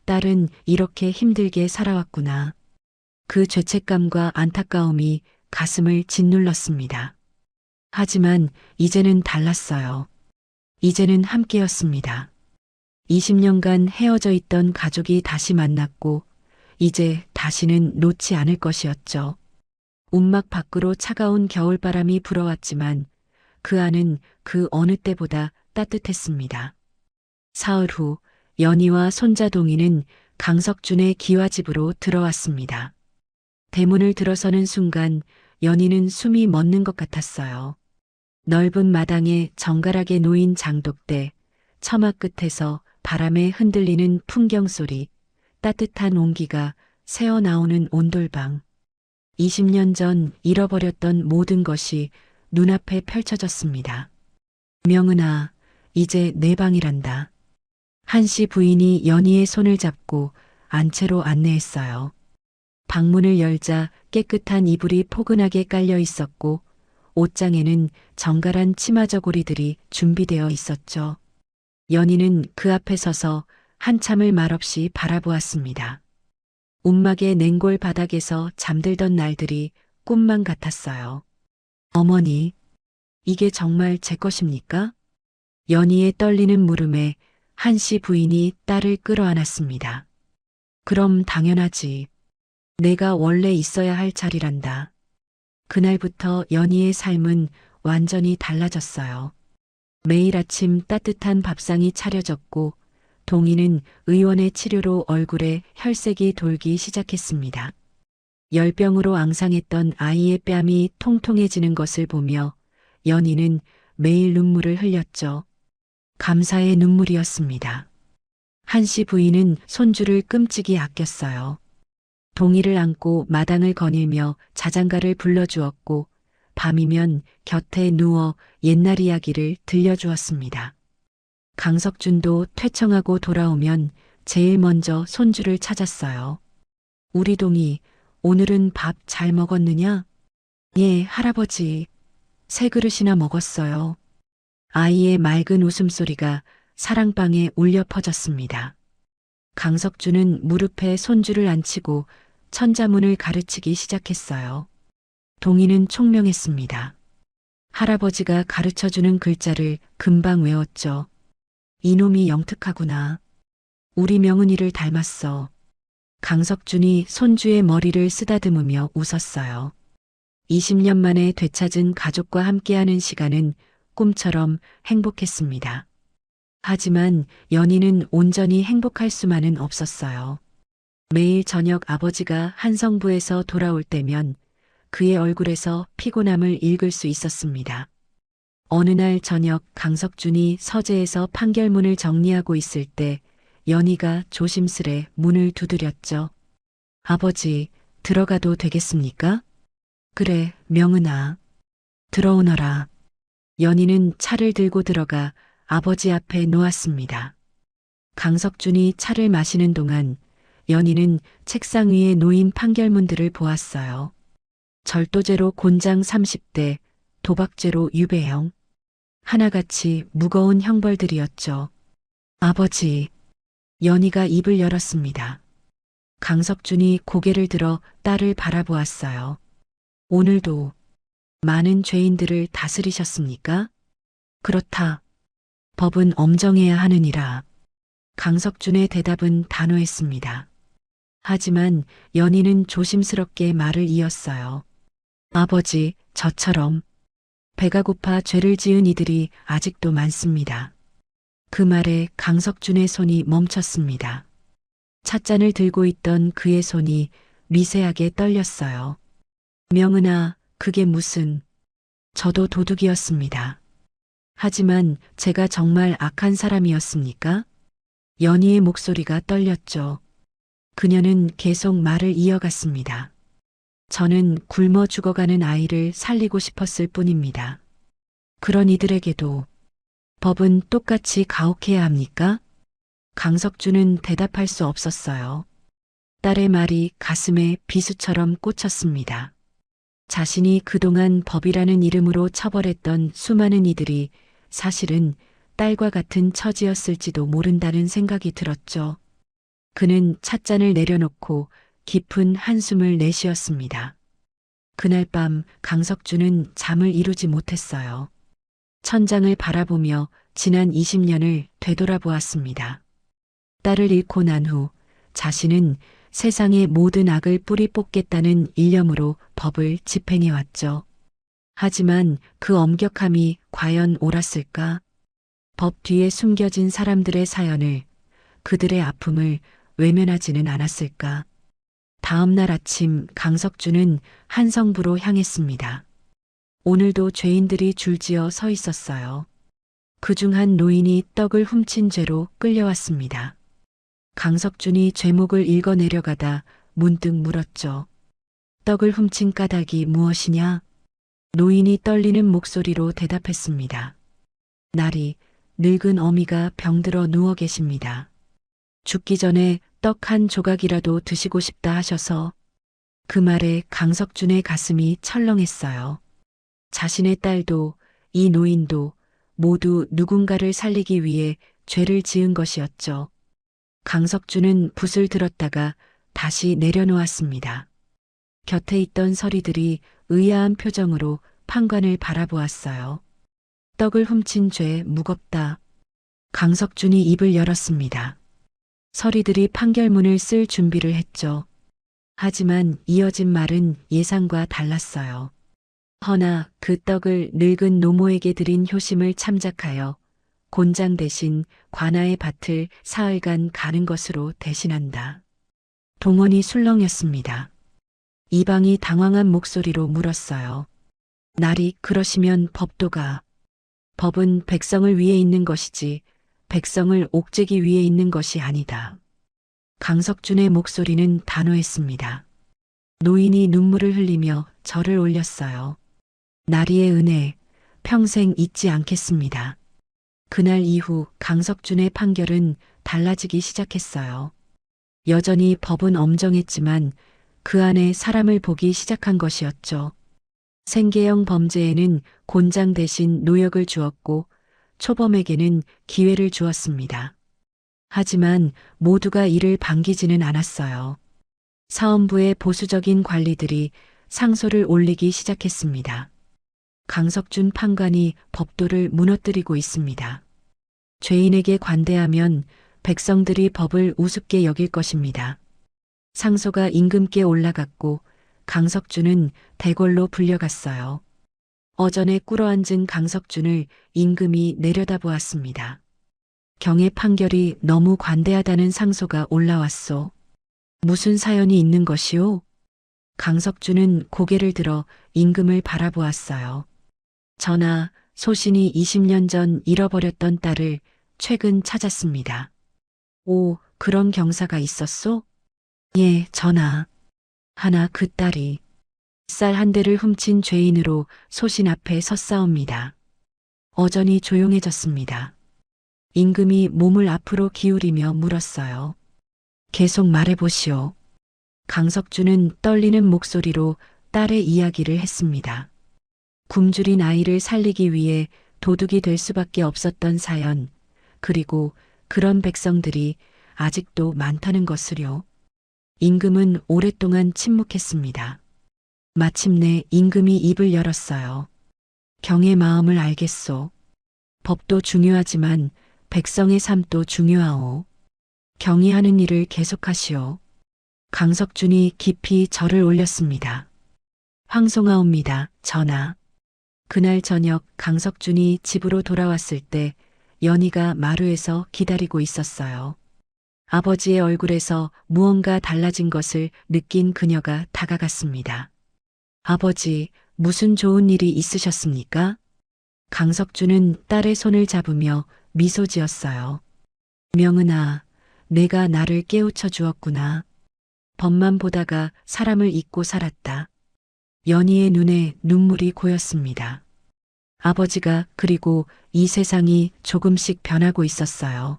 딸은 이렇게 힘들게 살아왔구나. 그 죄책감과 안타까움이 가슴을 짓눌렀습니다. 하지만 이제는 달랐어요. 이제는 함께였습니다. 20년간 헤어져 있던 가족이 다시 만났고 이제 다시는 놓지 않을 것이었죠. 움막 밖으로 차가운 겨울바람이 불어왔지만 그 안은 그 어느 때보다 따뜻했습니다. 사흘 후 연희와 손자 동희는 강석준의 기와집으로 들어왔습니다. 대문을 들어서는 순간 연희는 숨이 멎는 것 같았어요. 넓은 마당에 정갈하게 놓인 장독대, 처마 끝에서 바람에 흔들리는 풍경 소리, 따뜻한 온기가 새어나오는 온돌방. 20년 전 잃어버렸던 모든 것이 눈앞에 펼쳐졌습니다. 명은아, 이제 내 방이란다. 한씨 부인이 연희의 손을 잡고 안채로 안내했어요. 방문을 열자 깨끗한 이불이 포근하게 깔려 있었고 옷장에는 정갈한 치마 저고리들이 준비되어 있었죠. 연희는 그 앞에 서서 한참을 말없이 바라보았습니다. 움막의 냉골 바닥에서 잠들던 날들이 꿈만 같았어요. 어머니, 이게 정말 제 것입니까? 연희의 떨리는 물음에 한씨 부인이 딸을 끌어안았습니다. 그럼 당연하지. 내가 원래 있어야 할 자리란다. 그날부터 연희의 삶은 완전히 달라졌어요. 매일 아침 따뜻한 밥상이 차려졌고 동희는 의원의 치료로 얼굴에 혈색이 돌기 시작했습니다. 열병으로 앙상했던 아이의 뺨이 통통해지는 것을 보며 연희는 매일 눈물을 흘렸죠. 감사의 눈물이었습니다. 한씨 부인은 손주를 끔찍이 아꼈어요. 동희를 안고 마당을 거닐며 자장가를 불러주었고 밤이면 곁에 누워 옛날 이야기를 들려주었습니다. 강석준도 퇴청하고 돌아오면 제일 먼저 손주를 찾았어요. 우리 동희, 오늘은 밥 잘 먹었느냐? 예, 할아버지. 세 그릇이나 먹었어요. 아이의 맑은 웃음소리가 사랑방에 울려 퍼졌습니다. 강석주는 무릎에 손주를 앉히고 천자문을 가르치기 시작했어요. 동이는 총명했습니다. 할아버지가 가르쳐주는 글자를 금방 외웠죠. 이놈이 영특하구나. 우리 명은이를 닮았어. 강석준이 손주의 머리를 쓰다듬으며 웃었어요. 20년 만에 되찾은 가족과 함께하는 시간은 꿈처럼 행복했습니다. 하지만 연희는 온전히 행복할 수만은 없었어요. 매일 저녁 아버지가 한성부에서 돌아올 때면 그의 얼굴에서 피곤함을 읽을 수 있었습니다. 어느 날 저녁 강석준이 서재에서 판결문을 정리하고 있을 때 연희가 조심스레 문을 두드렸죠. 아버지, 들어가도 되겠습니까? 그래, 명은아. 들어오너라. 연희는 차를 들고 들어가 아버지 앞에 놓았습니다. 강석준이 차를 마시는 동안 연희는 책상 위에 놓인 판결문들을 보았어요. 절도죄로 곤장 30대, 도박죄로 유배형. 하나같이 무거운 형벌들이었죠. 아버지. 연희가 입을 열었습니다. 강석준이 고개를 들어 딸을 바라보았어요. 오늘도 많은 죄인들을 다스리셨습니까? 그렇다. 법은 엄정해야 하느니라. 강석준의 대답은 단호했습니다. 하지만 연희는 조심스럽게 말을 이었어요. 아버지, 저처럼 배가 고파 죄를 지은 이들이 아직도 많습니다. 그 말에 강석준의 손이 멈췄습니다. 찻잔을 들고 있던 그의 손이 미세하게 떨렸어요. 명은아, 그게 무슨... 저도 도둑이었습니다. 하지만 제가 정말 악한 사람이었습니까? 연희의 목소리가 떨렸죠. 그녀는 계속 말을 이어갔습니다. 저는 굶어 죽어가는 아이를 살리고 싶었을 뿐입니다. 그런 이들에게도 법은 똑같이 가혹해야 합니까? 강석준은 대답할 수 없었어요. 딸의 말이 가슴에 비수처럼 꽂혔습니다. 자신이 그동안 법이라는 이름으로 처벌했던 수많은 이들이 사실은 딸과 같은 처지였을지도 모른다는 생각이 들었죠. 그는 찻잔을 내려놓고 깊은 한숨을 내쉬었습니다. 그날 밤 강석준은 잠을 이루지 못했어요. 천장을 바라보며 지난 20년을 되돌아보았습니다. 딸을 잃고 난 후 자신은 세상의 모든 악을 뿌리 뽑겠다는 일념으로 법을 집행해왔죠. 하지만 그 엄격함이 과연 옳았을까? 법 뒤에 숨겨진 사람들의 사연을, 그들의 아픔을 외면하지는 않았을까? 다음 날 아침 강석준은 한성부로 향했습니다. 오늘도 죄인들이 줄지어 서 있었어요. 그중 한 노인이 떡을 훔친 죄로 끌려왔습니다. 강석준이 죄목을 읽어 내려가다 문득 물었죠. 떡을 훔친 까닭이 무엇이냐? 노인이 떨리는 목소리로 대답했습니다. 날이 늙은 어미가 병들어 누워 계십니다. 죽기 전에 떡 한 조각이라도 드시고 싶다 하셔서. 그 말에 강석준의 가슴이 철렁했어요. 자신의 딸도 이 노인도 모두 누군가를 살리기 위해 죄를 지은 것이었죠. 강석준은 붓을 들었다가 다시 내려놓았습니다. 곁에 있던 서리들이 의아한 표정으로 판관을 바라보았어요. 떡을 훔친 죄 무겁다. 강석준이 입을 열었습니다. 서리들이 판결문을 쓸 준비를 했죠. 하지만 이어진 말은 예상과 달랐어요. 허나 그 떡을 늙은 노모에게 드린 효심을 참작하여 곤장 대신 관아의 밭을 사흘간 가는 것으로 대신한다. 동원이 술렁였습니다. 이방이 당황한 목소리로 물었어요. 날이 그러시면 법도가. 법은 백성을 위해 있는 것이지 백성을 옥죄기 위해 있는 것이 아니다. 강석준의 목소리는 단호했습니다. 노인이 눈물을 흘리며 절을 올렸어요. 나리의 은혜 평생 잊지 않겠습니다. 그날 이후 강석준의 판결은 달라지기 시작했어요. 여전히 법은 엄정했지만 그 안에 사람을 보기 시작한 것이었죠. 생계형 범죄에는 곤장 대신 노역을 주었고 초범에게는 기회를 주었습니다. 하지만 모두가 이를 반기지는 않았어요. 사헌부의 보수적인 관리들이 상소를 올리기 시작했습니다. 강석준 판관이 법도를 무너뜨리고 있습니다. 죄인에게 관대하면 백성들이 법을 우습게 여길 것입니다. 상소가 임금께 올라갔고 강석준은 대궐로 불려갔어요. 어전에 꿇어앉은 강석준을 임금이 내려다보았습니다. 경의 판결이 너무 관대하다는 상소가 올라왔소. 무슨 사연이 있는 것이오? 강석준은 고개를 들어 임금을 바라보았어요. 전하, 소신이 20년 전 잃어버렸던 딸을 최근 찾았습니다. 오, 그런 경사가 있었소? 예, 전하. 하나 그 딸이 쌀 한 대를 훔친 죄인으로 소신 앞에 섰사옵니다. 어전이 조용해졌습니다. 임금이 몸을 앞으로 기울이며 물었어요. 계속 말해보시오. 강석준은 떨리는 목소리로 딸의 이야기를 했습니다. 굶주린 아이를 살리기 위해 도둑이 될 수밖에 없었던 사연, 그리고 그런 백성들이 아직도 많다는 것을요. 임금은 오랫동안 침묵했습니다. 마침내 임금이 입을 열었어요. 경의 마음을 알겠소. 법도 중요하지만 백성의 삶도 중요하오. 경이 하는 일을 계속하시오. 강석준이 깊이 절을 올렸습니다. 황송하옵니다, 전하. 그날 저녁 강석준이 집으로 돌아왔을 때 연희가 마루에서 기다리고 있었어요. 아버지의 얼굴에서 무언가 달라진 것을 느낀 그녀가 다가갔습니다. 아버지, 무슨 좋은 일이 있으셨습니까? 강석준은 딸의 손을 잡으며 미소 지었어요. 명은아, 내가 나를 깨우쳐 주었구나. 법만 보다가 사람을 잊고 살았다. 연희의 눈에 눈물이 고였습니다. 아버지가 그리고 이 세상이 조금씩 변하고 있었어요.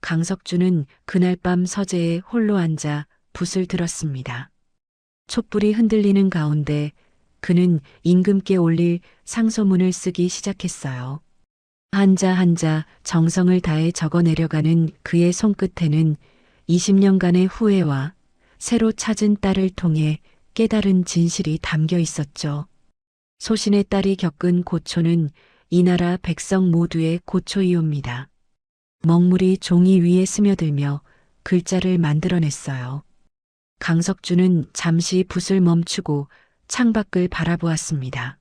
강석준은 그날 밤 서재에 홀로 앉아 붓을 들었습니다. 촛불이 흔들리는 가운데 그는 임금께 올릴 상소문을 쓰기 시작했어요. 한자 한자 정성을 다해 적어 내려가는 그의 손끝에는 20년간의 후회와 새로 찾은 딸을 통해 깨달은 진실이 담겨 있었죠. 소신의 딸이 겪은 고초는 이 나라 백성 모두의 고초이옵니다. 먹물이 종이 위에 스며들며 글자를 만들어냈어요. 강석준은 잠시 붓을 멈추고 창밖을 바라보았습니다.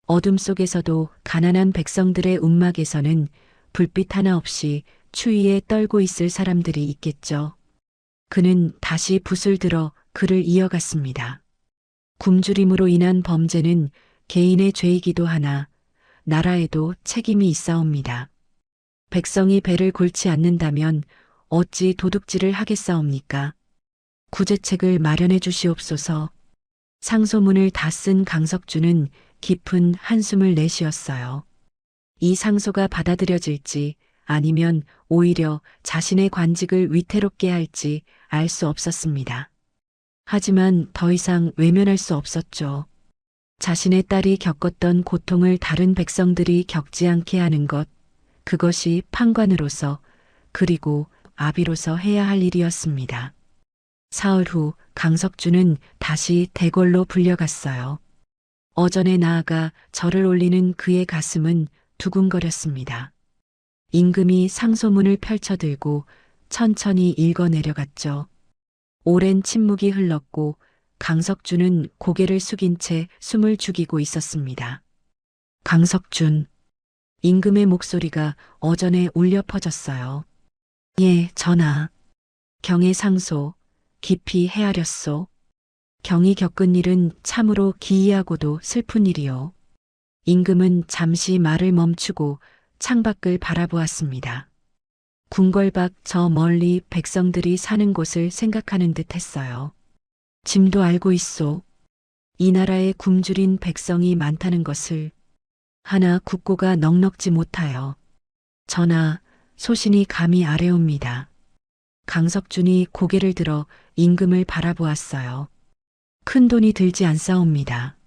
어둠 속에서도 가난한 백성들의 움막에서는 불빛 하나 없이 추위에 떨고 있을 사람들이 있겠죠. 그는 다시 붓을 들어 글을 이어갔습니다. 굶주림으로 인한 범죄는 개인의 죄이기도 하나 나라에도 책임이 있사옵니다. 백성이 배를 골치 않는다면 어찌 도둑질을 하겠사옵니까? 구제책을 마련해 주시옵소서. 상소문을 다 쓴 강석준은 깊은 한숨을 내쉬었어요. 이 상소가 받아들여질지 아니면 오히려 자신의 관직을 위태롭게 할지 알 수 없었습니다. 하지만 더 이상 외면할 수 없었죠. 자신의 딸이 겪었던 고통을 다른 백성들이 겪지 않게 하는 것, 그것이 판관으로서 그리고 아비로서 해야 할 일이었습니다. 사흘 후 강석준은 다시 대궐로 불려갔어요. 어전에 나아가 절을 올리는 그의 가슴은 두근거렸습니다. 임금이 상소문을 펼쳐들고 천천히 읽어 내려갔죠. 오랜 침묵이 흘렀고 강석준은 고개를 숙인 채 숨을 죽이고 있었습니다. 강석준. 임금의 목소리가 어전에 울려 퍼졌어요. 예, 전하. 경의 상소, 깊이 헤아렸소. 경이 겪은 일은 참으로 기이하고도 슬픈 일이요. 임금은 잠시 말을 멈추고 창밖을 바라보았습니다. 궁궐밖 저 멀리 백성들이 사는 곳을 생각하는 듯 했어요. 짐도 알고 있소. 이 나라에 굶주린 백성이 많다는 것을 하나 국고가 넉넉지 못하여. 전하, 소신이 감히 아뢰옵니다. 강석준이 고개를 들어 임금을 바라보았어요. 큰 돈이 들지 않사옵니다.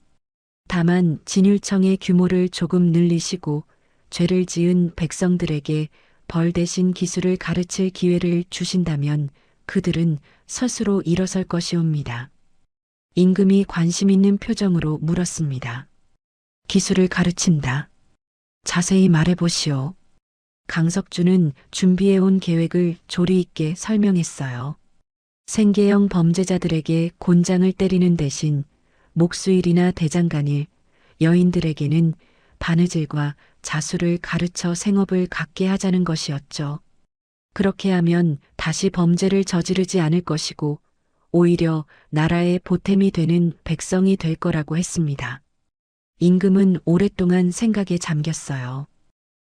다만 진율청의 규모를 조금 늘리시고 죄를 지은 백성들에게 벌 대신 기술을 가르칠 기회를 주신다면 그들은 스스로 일어설 것이옵니다. 임금이 관심 있는 표정으로 물었습니다. 기술을 가르친다. 자세히 말해보시오. 강석주는 준비해온 계획을 조리 있게 설명했어요. 생계형 범죄자들에게 곤장을 때리는 대신 목수일이나 대장간일, 여인들에게는 바느질과 자수를 가르쳐 생업을 갖게 하자는 것이었죠. 그렇게 하면 다시 범죄를 저지르지 않을 것이고 오히려 나라의 보탬이 되는 백성이 될 거라고 했습니다. 임금은 오랫동안 생각에 잠겼어요.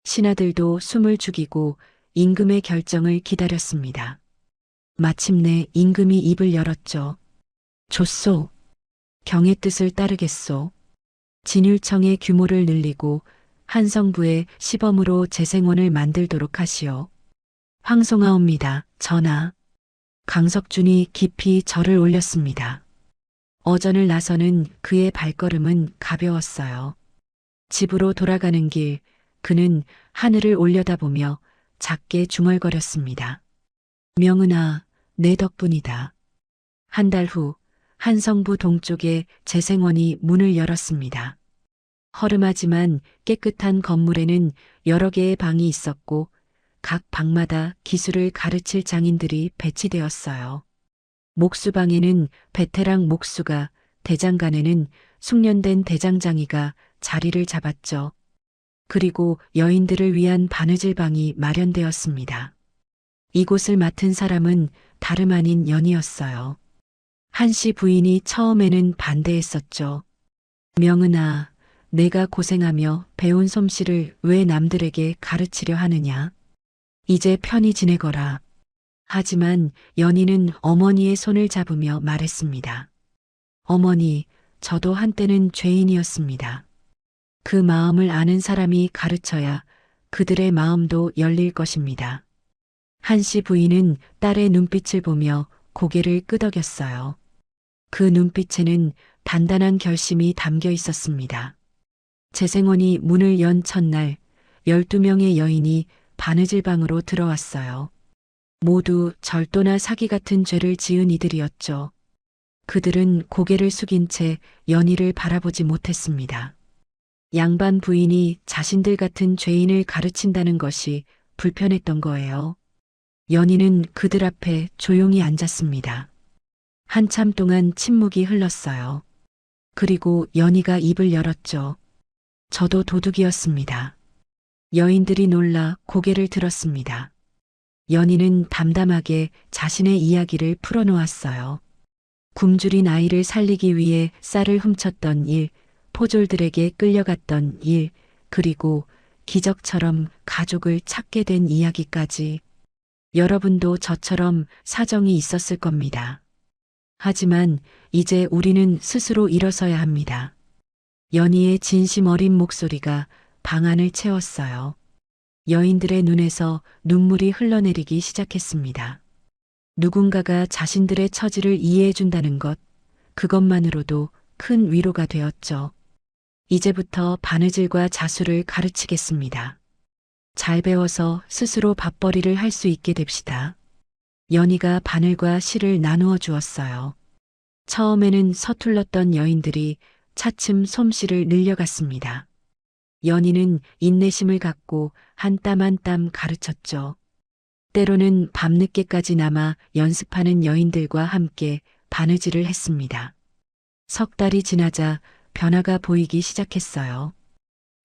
신하들도 숨을 죽이고 임금의 결정을 기다렸습니다. 마침내 임금이 입을 열었죠. 좋소. 경의 뜻을 따르겠소. 진율청의 규모를 늘리고 한성부의 시범으로 재생원을 만들도록 하시오. 황송하옵니다, 전하. 강석준이 깊이 절을 올렸습니다. 어전을 나서는 그의 발걸음은 가벼웠어요. 집으로 돌아가는 길, 그는 하늘을 올려다보며 작게 중얼거렸습니다. 명은아, 내 덕분이다. 한 달 후 한성부 동쪽에 재생원이 문을 열었습니다. 허름하지만 깨끗한 건물에는 여러 개의 방이 있었고 각 방마다 기술을 가르칠 장인들이 배치되었어요. 목수방에는 베테랑 목수가, 대장간에는 숙련된 대장장이가 자리를 잡았죠. 그리고 여인들을 위한 바느질방이 마련되었습니다. 이곳을 맡은 사람은 다름 아닌 연이었어요. 한씨 부인이 처음에는 반대했었죠. 명은아, 내가 고생하며 배운 솜씨를 왜 남들에게 가르치려 하느냐. 이제 편히 지내거라. 하지만 연희는 어머니의 손을 잡으며 말했습니다. 어머니, 저도 한때는 죄인이었습니다. 그 마음을 아는 사람이 가르쳐야 그들의 마음도 열릴 것입니다. 한씨 부인은 딸의 눈빛을 보며 고개를 끄덕였어요. 그 눈빛에는 단단한 결심이 담겨 있었습니다. 재생원이 문을 연 첫날 12명의 여인이 바느질방으로 들어왔어요. 모두 절도나 사기 같은 죄를 지은 이들이었죠. 그들은 고개를 숙인 채 연희를 바라보지 못했습니다. 양반 부인이 자신들 같은 죄인을 가르친다는 것이 불편했던 거예요. 연희는 그들 앞에 조용히 앉았습니다. 한참 동안 침묵이 흘렀어요. 그리고 연희가 입을 열었죠. 저도 도둑이었습니다. 여인들이 놀라 고개를 들었습니다. 연희는 담담하게 자신의 이야기를 풀어놓았어요. 굶주린 아이를 살리기 위해 쌀을 훔쳤던 일, 포졸들에게 끌려갔던 일, 그리고 기적처럼 가족을 찾게 된 이야기까지. 여러분도 저처럼 사정이 있었을 겁니다. 하지만 이제 우리는 스스로 일어서야 합니다. 연희의 진심 어린 목소리가 방 안을 채웠어요. 여인들의 눈에서 눈물이 흘러내리기 시작했습니다. 누군가가 자신들의 처지를 이해해준다는 것, 그것만으로도 큰 위로가 되었죠. 이제부터 바느질과 자수를 가르치겠습니다. 잘 배워서 스스로 밥벌이를 할 수 있게 됩시다. 연희가 바늘과 실을 나누어 주었어요. 처음에는 서툴렀던 여인들이 차츰 솜씨를 늘려갔습니다. 연희는 인내심을 갖고 한 땀 한 땀 가르쳤죠. 때로는 밤늦게까지 남아 연습하는 여인들과 함께 바느질을 했습니다. 석 달이 지나자 변화가 보이기 시작했어요.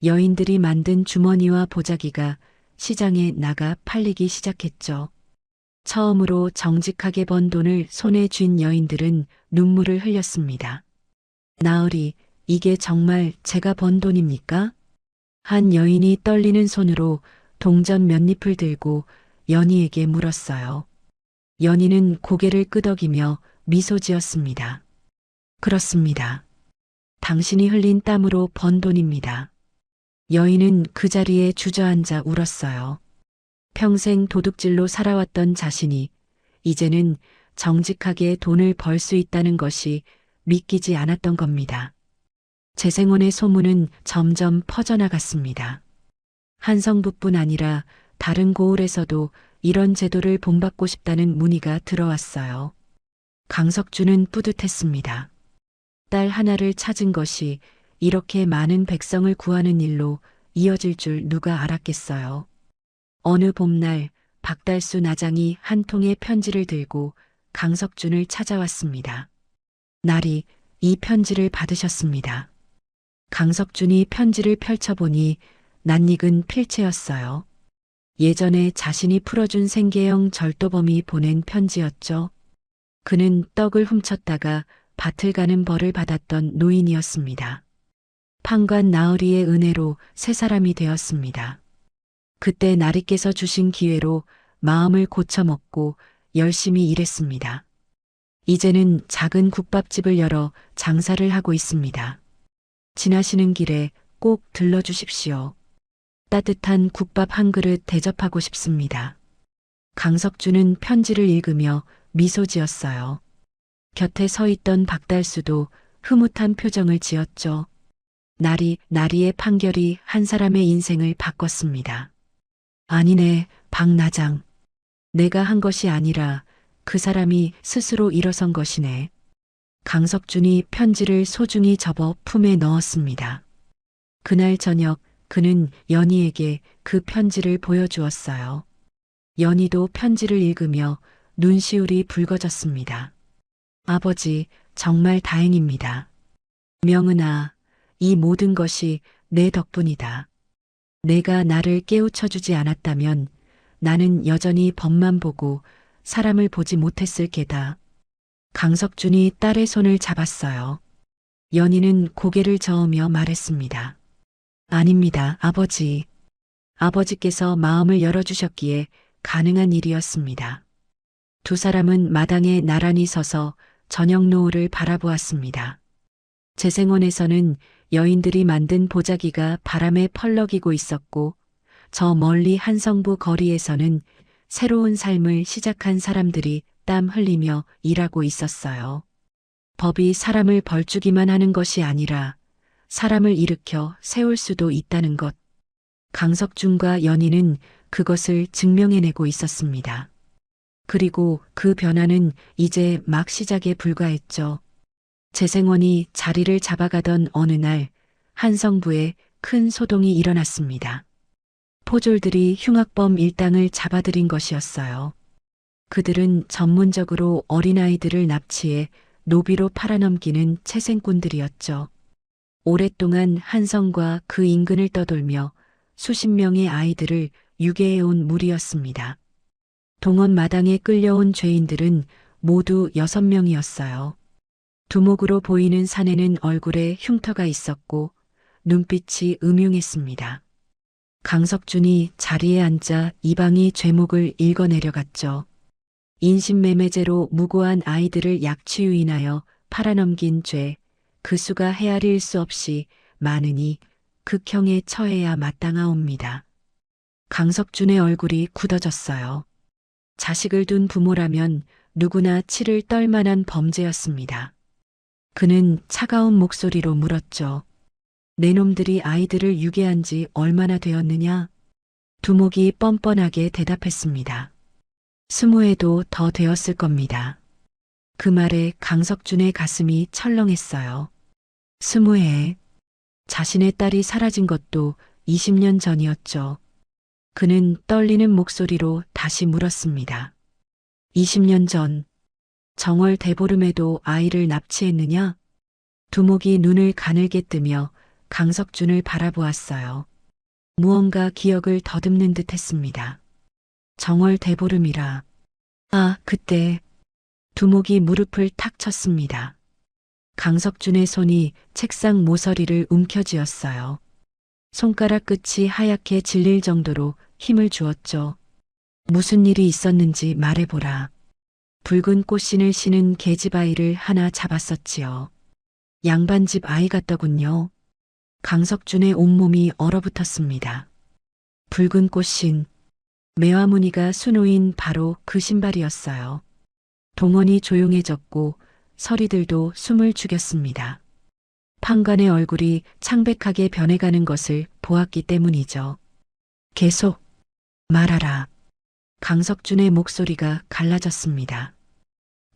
여인들이 만든 주머니와 보자기가 시장에 나가 팔리기 시작했죠. 처음으로 정직하게 번 돈을 손에 쥔 여인들은 눈물을 흘렸습니다. 나으리, 이게 정말 제가 번 돈입니까? 한 여인이 떨리는 손으로 동전 몇 잎을 들고 연희에게 물었어요. 연희는 고개를 끄덕이며 미소 지었습니다. 그렇습니다. 당신이 흘린 땀으로 번 돈입니다. 여인은 그 자리에 주저앉아 울었어요. 평생 도둑질로 살아왔던 자신이 이제는 정직하게 돈을 벌 수 있다는 것이 믿기지 않았던 겁니다. 재생원의 소문은 점점 퍼져나갔습니다. 한성부뿐 아니라 다른 고을에서도 이런 제도를 본받고 싶다는 문의가 들어왔어요. 강석주는 뿌듯했습니다. 딸 하나를 찾은 것이 이렇게 많은 백성을 구하는 일로 이어질 줄 누가 알았겠어요. 어느 봄날 박달수 나장이 한 통의 편지를 들고 강석준을 찾아왔습니다. 날이 이 편지를 받으셨습니다. 강석준이 편지를 펼쳐보니 낯익은 필체였어요. 예전에 자신이 풀어준 생계형 절도범이 보낸 편지였죠. 그는 떡을 훔쳤다가 밭을 가는 벌을 받았던 노인이었습니다. 판관 나으리의 은혜로 새 사람이 되었습니다. 그때 나리께서 주신 기회로 마음을 고쳐먹고 열심히 일했습니다. 이제는 작은 국밥집을 열어 장사를 하고 있습니다. 지나시는 길에 꼭 들러주십시오. 따뜻한 국밥 한 그릇 대접하고 싶습니다. 강석주는 편지를 읽으며 미소 지었어요. 곁에 서 있던 박달수도 흐뭇한 표정을 지었죠. 나리의 판결이 한 사람의 인생을 바꿨습니다. 아니네, 박나장. 내가 한 것이 아니라 그 사람이 스스로 일어선 것이네. 강석준이 편지를 소중히 접어 품에 넣었습니다. 그날 저녁 그는 연희에게 그 편지를 보여주었어요. 연희도 편지를 읽으며 눈시울이 붉어졌습니다. 아버지, 정말 다행입니다. 명은아, 이 모든 것이 내 덕분이다. 내가 나를 깨우쳐주지 않았다면 나는 여전히 법만 보고 사람을 보지 못했을 게다. 강석준이 딸의 손을 잡았어요. 연희는 고개를 저으며 말했습니다. 아닙니다, 아버지. 아버지께서 마음을 열어주셨기에 가능한 일이었습니다. 두 사람은 마당에 나란히 서서 저녁 노을을 바라보았습니다. 재생원에서는 여인들이 만든 보자기가 바람에 펄럭이고 있었고 저 멀리 한성부 거리에서는 새로운 삶을 시작한 사람들이 땀 흘리며 일하고 있었어요. 법이 사람을 벌주기만 하는 것이 아니라 사람을 일으켜 세울 수도 있다는 것. 강석준과 연희는 그것을 증명해내고 있었습니다. 그리고 그 변화는 이제 막 시작에 불과했죠. 재생원이 자리를 잡아가던 어느 날 한성부에 큰 소동이 일어났습니다. 포졸들이 흉악범 일당을 잡아들인 것이었어요. 그들은 전문적으로 어린아이들을 납치해 노비로 팔아넘기는 채생꾼들이었죠. 오랫동안 한성과 그 인근을 떠돌며 수십 명의 아이들을 유괴해온 무리였습니다. 동원 마당에 끌려온 죄인들은 모두 6명이었어요. 두목으로 보이는 사내는 얼굴에 흉터가 있었고 눈빛이 음흉했습니다. 강석준이 자리에 앉아 이방이 죄목을 읽어내려갔죠. 인신매매죄로 무고한 아이들을 약취유인하여 팔아넘긴 죄, 그 수가 헤아릴 수 없이 많으니 극형에 처해야 마땅하옵니다. 강석준의 얼굴이 굳어졌어요. 자식을 둔 부모라면 누구나 치를 떨 만한 범죄였습니다. 그는 차가운 목소리로 물었죠. 내 놈들이 아이들을 유괴한 지 얼마나 되었느냐? 두목이 뻔뻔하게 대답했습니다. 20회도 더 되었을 겁니다. 그 말에 강석준의 가슴이 철렁했어요. 20회. 자신의 딸이 사라진 것도 20년 전이었죠. 그는 떨리는 목소리로 다시 물었습니다. 20년 전, 정월 대보름에도 아이를 납치했느냐? 두목이 눈을 가늘게 뜨며 강석준을 바라보았어요. 무언가 기억을 더듬는 듯 했습니다. 정월 대보름이라. 아, 그때. 두목이 무릎을 탁 쳤습니다. 강석준의 손이 책상 모서리를 움켜쥐었어요. 손가락 끝이 하얗게 질릴 정도로 힘을 주었죠. 무슨 일이 있었는지 말해보라. 붉은 꽃신을 신은 계집아이를 하나 잡았었지요. 양반집 아이 같더군요. 강석준의 온몸이 얼어붙었습니다. 붉은 꽃신. 매화무늬가 수놓인 바로 그 신발이었어요. 동원이 조용해졌고 서리들도 숨을 죽였습니다. 판관의 얼굴이 창백하게 변해가는 것을 보았기 때문이죠. 계속 말하라. 강석준의 목소리가 갈라졌습니다.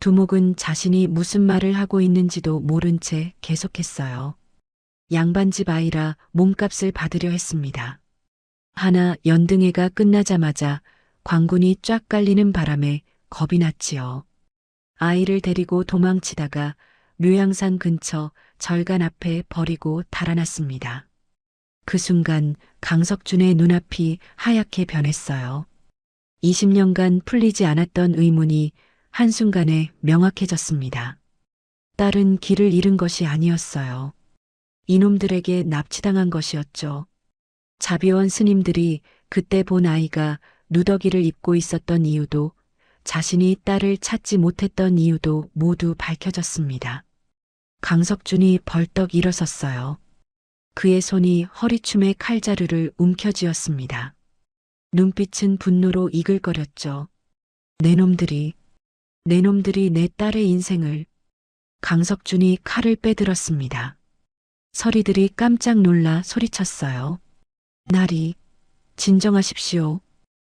두목은 자신이 무슨 말을 하고 있는지도 모른 채 계속했어요. 양반집 아이라 몸값을 받으려 했습니다. 하나 연등회가 끝나자마자 광군이 쫙 깔리는 바람에 겁이 났지요. 아이를 데리고 도망치다가 묘양산 근처 절간 앞에 버리고 달아났습니다. 그 순간 강석준의 눈앞이 하얗게 변했어요. 20년간 풀리지 않았던 의문이 한순간에 명확해졌습니다. 딸은 길을 잃은 것이 아니었어요. 이놈들에게 납치당한 것이었죠. 자비원 스님들이 그때 본 아이가 누더기를 입고 있었던 이유도 자신이 딸을 찾지 못했던 이유도 모두 밝혀졌습니다. 강석준이 벌떡 일어섰어요. 그의 손이 허리춤에 칼자루를 움켜쥐었습니다. 눈빛은 분노로 이글거렸죠. 내놈들이 내 딸의 인생을. 강석준이 칼을 빼들었습니다. 서리들이 깜짝 놀라 소리쳤어요. 나리, 진정하십시오.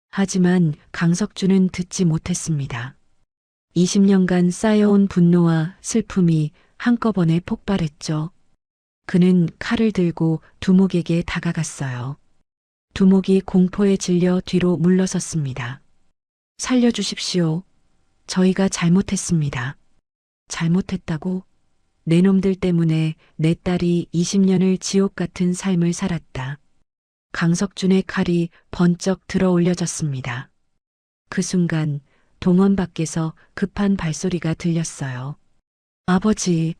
하지만 강석준은 듣지 못했습니다. 20년간 쌓여온 분노와 슬픔이 한꺼번에 폭발했죠. 그는 칼을 들고 두목에게 다가갔어요. 두목이 공포에 질려 뒤로 물러섰습니다. 살려주십시오. 저희가 잘못했습니다. 잘못했다고? 내 놈들 때문에 내 딸이 20년을 지옥 같은 삶을 살았다. 강석준의 칼이 번쩍 들어 올려졌습니다. 그 순간 동원 밖에서 급한 발소리가 들렸어요. 아버지!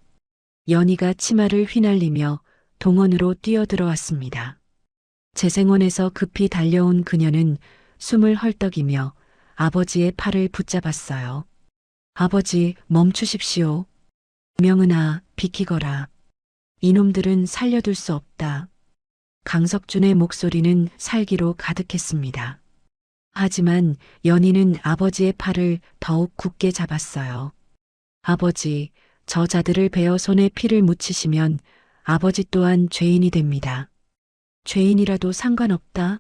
연희가 치마를 휘날리며 동원으로 뛰어들어왔습니다. 재생원에서 급히 달려온 그녀는 숨을 헐떡이며 아버지의 팔을 붙잡았어요. 아버지, 멈추십시오. 명은아, 비키거라. 이놈들은 살려둘 수 없다. 강석준의 목소리는 살기로 가득했습니다. 하지만 연희는 아버지의 팔을 더욱 굳게 잡았어요. 아버지, 저자들을 베어 손에 피를 묻히시면 아버지 또한 죄인이 됩니다. 죄인이라도 상관없다.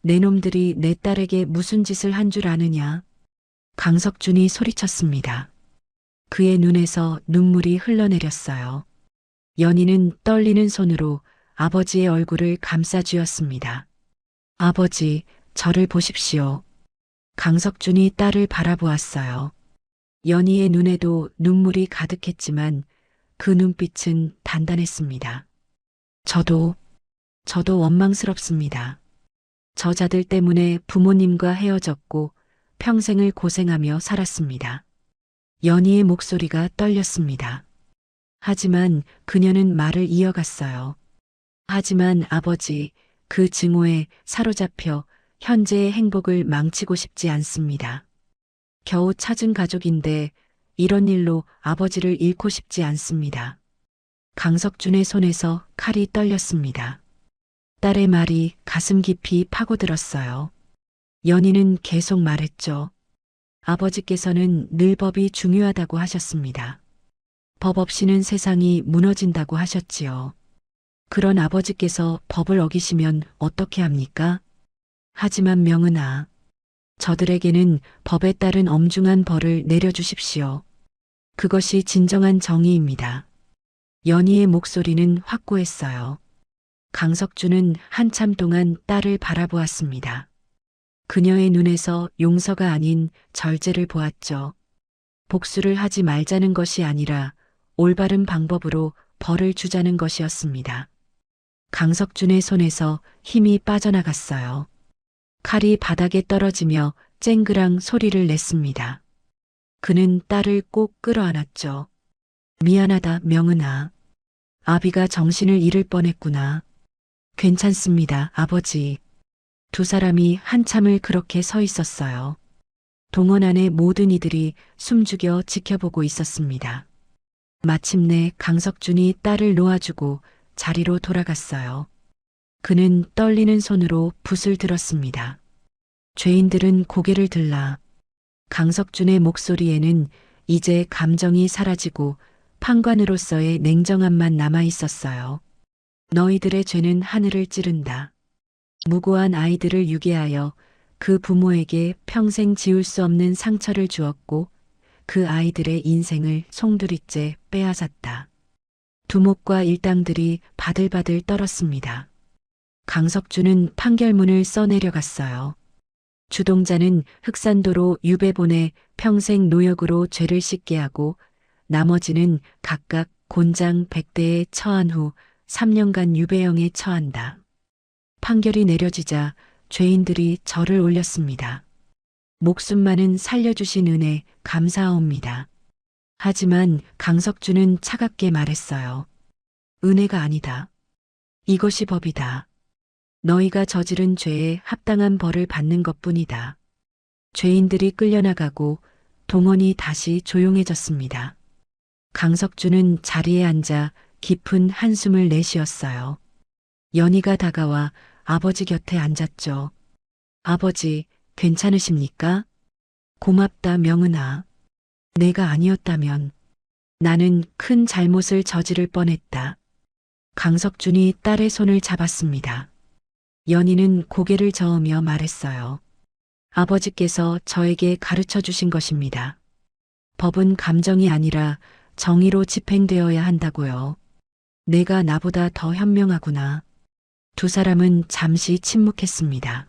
내 놈들이 내 딸에게 무슨 짓을 한 줄 아느냐. 강석준이 소리쳤습니다. 그의 눈에서 눈물이 흘러내렸어요. 연희는 떨리는 손으로 아버지의 얼굴을 감싸쥐었습니다. 아버지, 저를 보십시오. 강석준이 딸을 바라보았어요. 연희의 눈에도 눈물이 가득했지만 그 눈빛은 단단했습니다. 저도 원망스럽습니다. 저자들 때문에 부모님과 헤어졌고 평생을 고생하며 살았습니다. 연희의 목소리가 떨렸습니다. 하지만 그녀는 말을 이어갔어요. 하지만 아버지, 그 증오에 사로잡혀 현재의 행복을 망치고 싶지 않습니다. 겨우 찾은 가족인데 이런 일로 아버지를 잃고 싶지 않습니다. 강석준의 손에서 칼이 떨렸습니다. 딸의 말이 가슴 깊이 파고들었어요. 연희는 계속 말했죠. 아버지께서는 늘 법이 중요하다고 하셨습니다. 법 없이는 세상이 무너진다고 하셨지요. 그런 아버지께서 법을 어기시면 어떻게 합니까? 하지만 명은아, 저들에게는 법에 따른 엄중한 벌을 내려주십시오. 그것이 진정한 정의입니다. 연희의 목소리는 확고했어요. 강석준은 한참 동안 딸을 바라보았습니다. 그녀의 눈에서 용서가 아닌 절제를 보았죠. 복수를 하지 말자는 것이 아니라 올바른 방법으로 벌을 주자는 것이었습니다. 강석준의 손에서 힘이 빠져나갔어요. 칼이 바닥에 떨어지며 쨍그랑 소리를 냈습니다. 그는 딸을 꼭 끌어안았죠. 미안하다, 명은아. 아비가 정신을 잃을 뻔했구나. 괜찮습니다, 아버지. 두 사람이 한참을 그렇게 서 있었어요. 동원 안의 모든 이들이 숨죽여 지켜보고 있었습니다. 마침내 강석준이 딸을 놓아주고 자리로 돌아갔어요. 그는 떨리는 손으로 붓을 들었습니다. 죄인들은 고개를 들라. 강석준의 목소리에는 이제 감정이 사라지고 판관으로서의 냉정함만 남아 있었어요. 너희들의 죄는 하늘을 찌른다. 무고한 아이들을 유괴하여 그 부모에게 평생 지울 수 없는 상처를 주었고 그 아이들의 인생을 송두리째 빼앗았다. 두목과 일당들이 바들바들 떨었습니다. 강석주는 판결문을 써내려갔어요. 주동자는 흑산도로 유배 보내 평생 노역으로 죄를 씻게 하고 나머지는 각각 곤장 100대에 처한 후 3년간 유배형에 처한다. 판결이 내려지자 죄인들이 절을 올렸습니다. 목숨만은 살려주신 은혜 감사하옵니다. 하지만 강석주는 차갑게 말했어요. 은혜가 아니다. 이것이 법이다. 너희가 저지른 죄에 합당한 벌을 받는 것뿐이다. 죄인들이 끌려나가고 동원이 다시 조용해졌습니다. 강석주는 자리에 앉아 깊은 한숨을 내쉬었어요. 연희가 다가와 아버지 곁에 앉았죠. 아버지, 괜찮으십니까? 고맙다, 명은아. 내가 아니었다면 나는 큰 잘못을 저지를 뻔했다. 강석준이 딸의 손을 잡았습니다. 연희는 고개를 저으며 말했어요. 아버지께서 저에게 가르쳐 주신 것입니다. 법은 감정이 아니라 정의로 집행되어야 한다고요. 내가 나보다 더 현명하구나. 두 사람은 잠시 침묵했습니다.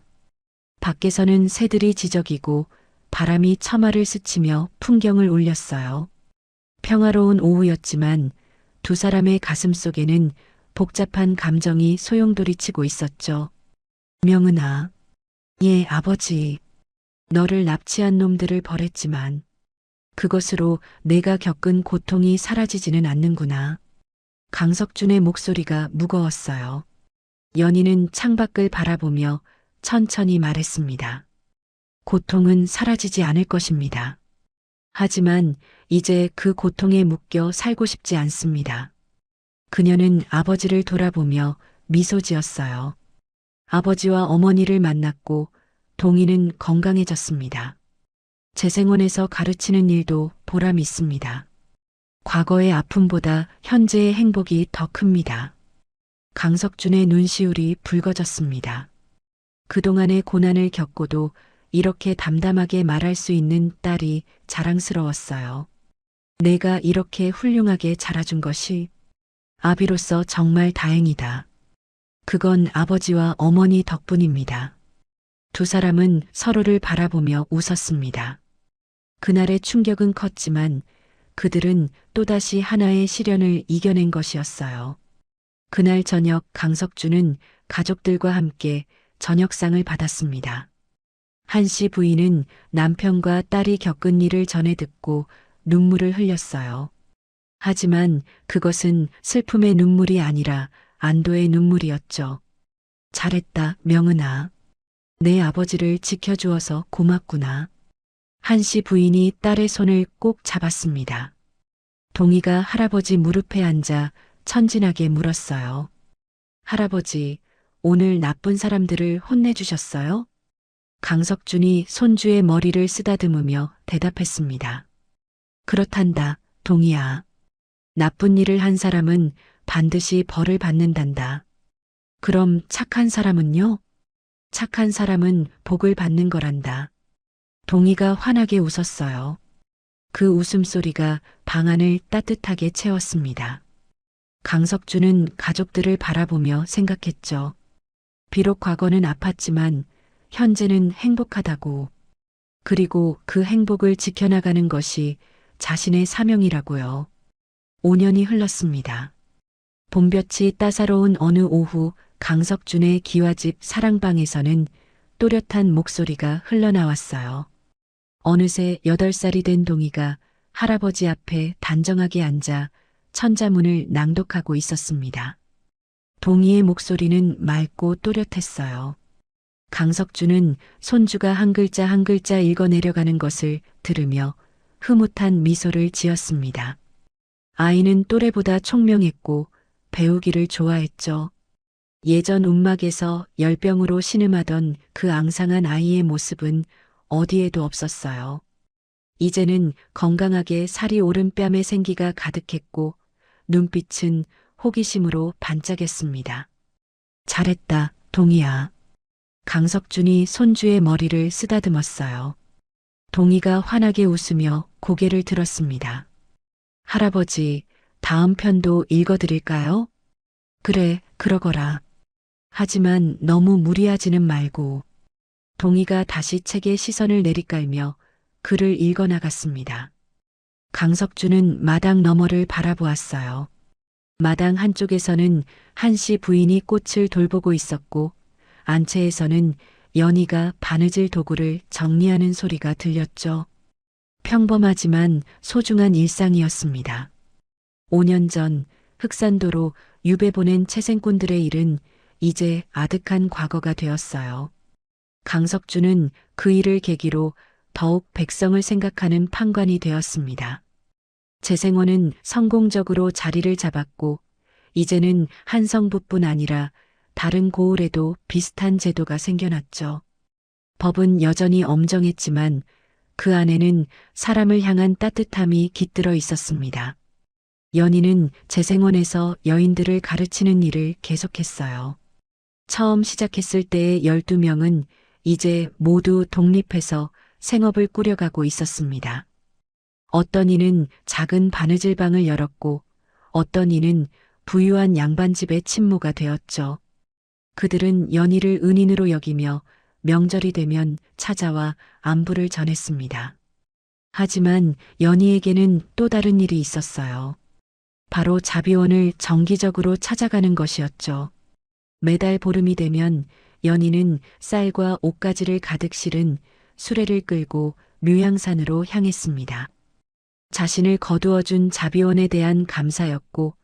밖에서는 새들이 지저귀고 바람이 처마를 스치며 풍경을 울렸어요. 평화로운 오후였지만 두 사람의 가슴 속에는 복잡한 감정이 소용돌이치고 있었죠. 명은아. 예, 아버지. 너를 납치한 놈들을 벌했지만 그것으로 내가 겪은 고통이 사라지지는 않는구나. 강석준의 목소리가 무거웠어요. 연희는 창밖을 바라보며 천천히 말했습니다. 고통은 사라지지 않을 것입니다. 하지만 이제 그 고통에 묶여 살고 싶지 않습니다. 그녀는 아버지를 돌아보며 미소 지었어요. 아버지와 어머니를 만났고 동희는 건강해졌습니다. 재생원에서 가르치는 일도 보람 있습니다. 과거의 아픔보다 현재의 행복이 더 큽니다. 강석준의 눈시울이 붉어졌습니다. 그동안의 고난을 겪고도 이렇게 담담하게 말할 수 있는 딸이 자랑스러웠어요. 내가 이렇게 훌륭하게 자라준 것이 아비로서 정말 다행이다. 그건 아버지와 어머니 덕분입니다. 두 사람은 서로를 바라보며 웃었습니다. 그날의 충격은 컸지만 그들은 또다시 하나의 시련을 이겨낸 것이었어요. 그날 저녁 강석주는 가족들과 함께 저녁상을 받았습니다. 한씨 부인은 남편과 딸이 겪은 일을 전해 듣고 눈물을 흘렸어요. 하지만 그것은 슬픔의 눈물이 아니라 안도의 눈물이었죠. 잘했다, 명은아. 내 아버지를 지켜주어서 고맙구나. 한씨 부인이 딸의 손을 꼭 잡았습니다. 동희가 할아버지 무릎에 앉아 천진하게 물었어요. 할아버지, 오늘 나쁜 사람들을 혼내주셨어요? 강석준이 손주의 머리를 쓰다듬으며 대답했습니다. 그렇단다, 동희야. 나쁜 일을 한 사람은 반드시 벌을 받는단다. 그럼 착한 사람은요? 착한 사람은 복을 받는 거란다. 동희가 환하게 웃었어요. 그 웃음소리가 방 안을 따뜻하게 채웠습니다. 강석준은 가족들을 바라보며 생각했죠. 비록 과거는 아팠지만 현재는 행복하다고. 그리고 그 행복을 지켜나가는 것이 자신의 사명이라고요. 5년이 흘렀습니다. 봄볕이 따사로운 어느 오후 강석준의 기와집 사랑방에서는 또렷한 목소리가 흘러나왔어요. 어느새 8살이 된 동희가 할아버지 앞에 단정하게 앉아 천자문을 낭독하고 있었습니다. 동희의 목소리는 맑고 또렷했어요. 강석준은 손주가 한 글자 한 글자 읽어내려가는 것을 들으며 흐뭇한 미소를 지었습니다. 아이는 또래보다 총명했고 배우기를 좋아했죠. 예전 움막에서 열병으로 신음하던 그 앙상한 아이의 모습은 어디에도 없었어요. 이제는 건강하게 살이 오른 뺨에 생기가 가득했고 눈빛은 호기심으로 반짝였습니다. 잘했다, 동희야. 강석준이 손주의 머리를 쓰다듬었어요. 동희가 환하게 웃으며 고개를 들었습니다. 할아버지, 다음 편도 읽어드릴까요? 그래, 그러거라. 하지만 너무 무리하지는 말고. 동희가 다시 책에 시선을 내리깔며 글을 읽어나갔습니다. 강석준은 마당 너머를 바라보았어요. 마당 한쪽에서는 한씨 부인이 꽃을 돌보고 있었고 안채에서는 연희가 바느질 도구를 정리하는 소리가 들렸죠. 평범하지만 소중한 일상이었습니다. 5년 전 흑산도로 유배 보낸 채생꾼들의 일은 이제 아득한 과거가 되었어요. 강석준은 그 일을 계기로 더욱 백성을 생각하는 판관이 되었습니다. 재생원은 성공적으로 자리를 잡았고 이제는 한성부뿐 아니라 다른 고을에도 비슷한 제도가 생겨났죠. 법은 여전히 엄정했지만 그 안에는 사람을 향한 따뜻함이 깃들어 있었습니다. 연희는 재생원에서 여인들을 가르치는 일을 계속했어요. 처음 시작했을 때의 12명은 이제 모두 독립해서 생업을 꾸려가고 있었습니다. 어떤 이는 작은 바느질방을 열었고 어떤 이는 부유한 양반집의 친모가 되었죠. 그들은 연희를 은인으로 여기며 명절이 되면 찾아와 안부를 전했습니다. 하지만 연희에게는 또 다른 일이 있었어요. 바로 자비원을 정기적으로 찾아가는 것이었죠. 매달 보름이 되면 연희는 쌀과 옷가지를 가득 실은 수레를 끌고 묘양산으로 향했습니다. 자신을 거두어준 자비원에 대한 감사였고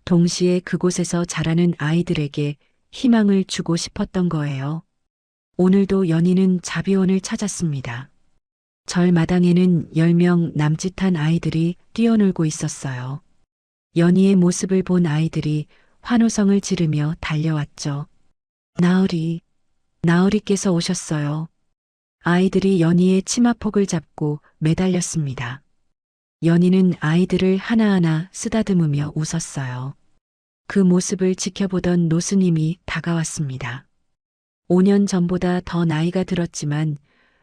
동시에 그곳에서 자라는 아이들에게 희망을 주고 싶었던 거예요. 오늘도 연희는 자비원을 찾았습니다. 절 마당에는 10명 남짓한 아이들이 뛰어놀고 있었어요. 연희의 모습을 본 아이들이 환호성을 지르며 달려왔죠. 나으리, 나으리께서 오셨어요. 아이들이 연희의 치마폭을 잡고 매달렸습니다. 연희는 아이들을 하나하나 쓰다듬으며 웃었어요. 그 모습을 지켜보던 노스님이 다가왔습니다. 5년 전보다 더 나이가 들었지만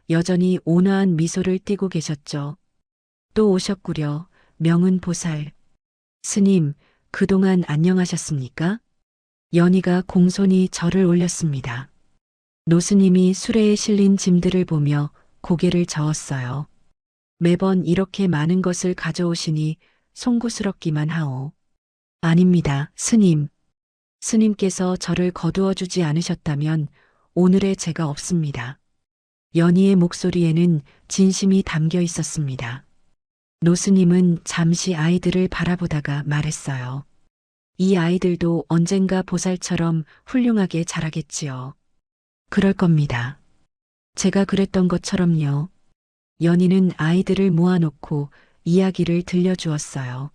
여전히 온화한 미소를 띠고 계셨죠. 또 오셨구려, 명은 보살. 스님, 그동안 안녕하셨습니까? 연희가 공손히 절을 올렸습니다. 노스님이 수레에 실린 짐들을 보며 고개를 저었어요. 매번 이렇게 많은 것을 가져오시니 송구스럽기만 하오. 아닙니다, 스님. 스님께서 저를 거두어 주지 않으셨다면 오늘의 제가 없습니다. 연희의 목소리에는 진심이 담겨 있었습니다. 노스님은 잠시 아이들을 바라보다가 말했어요. 이 아이들도 언젠가 보살처럼 훌륭하게 자라겠지요. 그럴 겁니다. 제가 그랬던 것처럼요. 연희는 아이들을 모아놓고 이야기를 들려주었어요.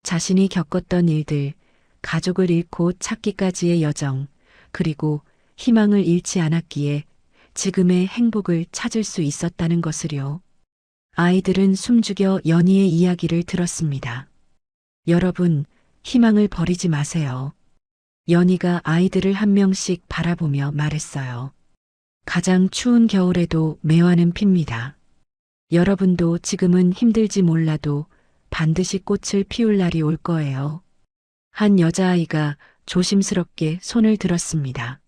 자신이 겪었던 일들, 가족을 잃고 찾기까지의 여정, 그리고 희망을 잃지 않았기에 지금의 행복을 찾을 수 있었다는 것을요. 아이들은 숨죽여 연희의 이야기를 들었습니다. 여러분, 희망을 버리지 마세요. 연희가 아이들을 한 명씩 바라보며 말했어요. 가장 추운 겨울에도 매화는 핍니다. 여러분도 지금은 힘들지 몰라도 반드시 꽃을 피울 날이 올 거예요. 한 여자아이가 조심스럽게 손을 들었습니다.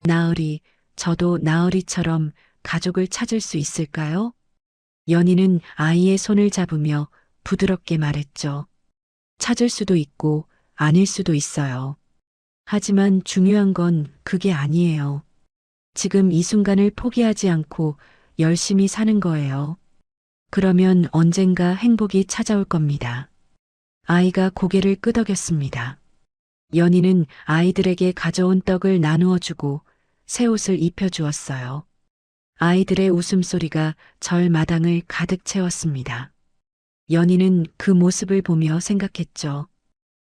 나으리, 저도 나으리처럼 가족을 찾을 수 있을까요? 연희는 아이의 손을 잡으며 부드럽게 말했죠. 찾을 수도 있고 아닐 수도 있어요. 하지만 중요한 건 그게 아니에요. 지금 이 순간을 포기하지 않고 열심히 사는 거예요. 그러면 언젠가 행복이 찾아올 겁니다. 아이가 고개를 끄덕였습니다. 연희는 아이들에게 가져온 떡을 나누어 주고 새 옷을 입혀 주었어요. 아이들의 웃음소리가 절 마당을 가득 채웠습니다. 연희는 그 모습을 보며 생각했죠.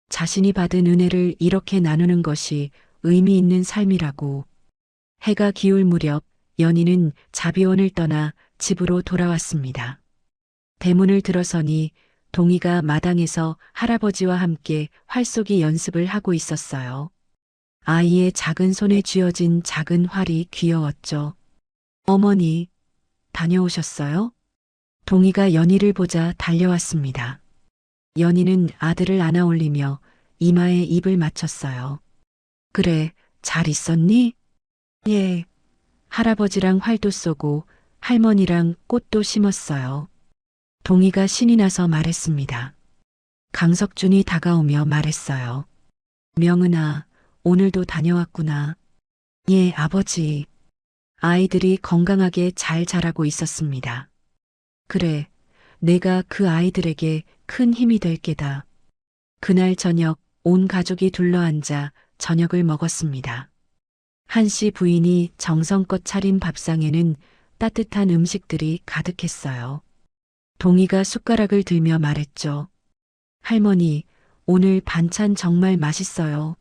자신이 받은 은혜를 이렇게 나누는 것이 의미 있는 삶이라고. 해가 기울 무렵 연희는 자비원을 떠나 집으로 돌아왔습니다. 대문을 들어서니 동희가 마당에서 할아버지와 함께 활쏘기 연습을 하고 있었어요. 아이의 작은 손에 쥐어진 작은 활이 귀여웠죠. 어머니, 다녀오셨어요? 동희가 연희를 보자 달려왔습니다. 연희는 아들을 안아 올리며 이마에 입을 맞췄어요. 그래, 잘 있었니? 예. 할아버지랑 활도 쏘고 할머니랑 꽃도 심었어요. 동희가 신이 나서 말했습니다. 강석준이 다가오며 말했어요. 명은아, 오늘도 다녀왔구나. 예, 아버지. 아이들이 건강하게 잘 자라고 있었습니다. 그래, 내가 그 아이들에게 큰 힘이 될 게다. 그날 저녁 온 가족이 둘러앉아 저녁을 먹었습니다. 한씨 부인이 정성껏 차린 밥상에는 따뜻한 음식들이 가득했어요. 동희가 숟가락을 들며 말했죠. 할머니, 오늘 반찬 정말 맛있어요.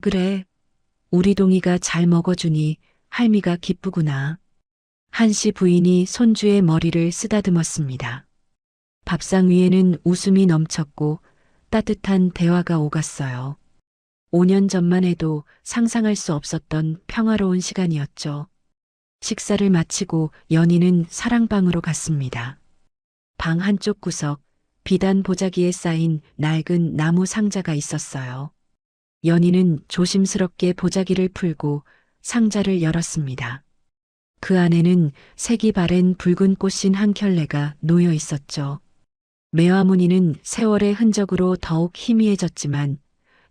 그래, 우리 동희가 잘 먹어주니 할미가 기쁘구나. 한씨 부인이 손주의 머리를 쓰다듬었습니다. 밥상 위에는 웃음이 넘쳤고 따뜻한 대화가 오갔어요. 5년 전만 해도 상상할 수 없었던 평화로운 시간이었죠. 식사를 마치고 연희는 사랑방으로 갔습니다. 방 한쪽 구석, 비단 보자기에 쌓인 낡은 나무 상자가 있었어요. 연희는 조심스럽게 보자기를 풀고 상자를 열었습니다. 그 안에는 색이 바랜 붉은 꽃신 한 켤레가 놓여 있었죠. 매화무늬는 세월의 흔적으로 더욱 희미해졌지만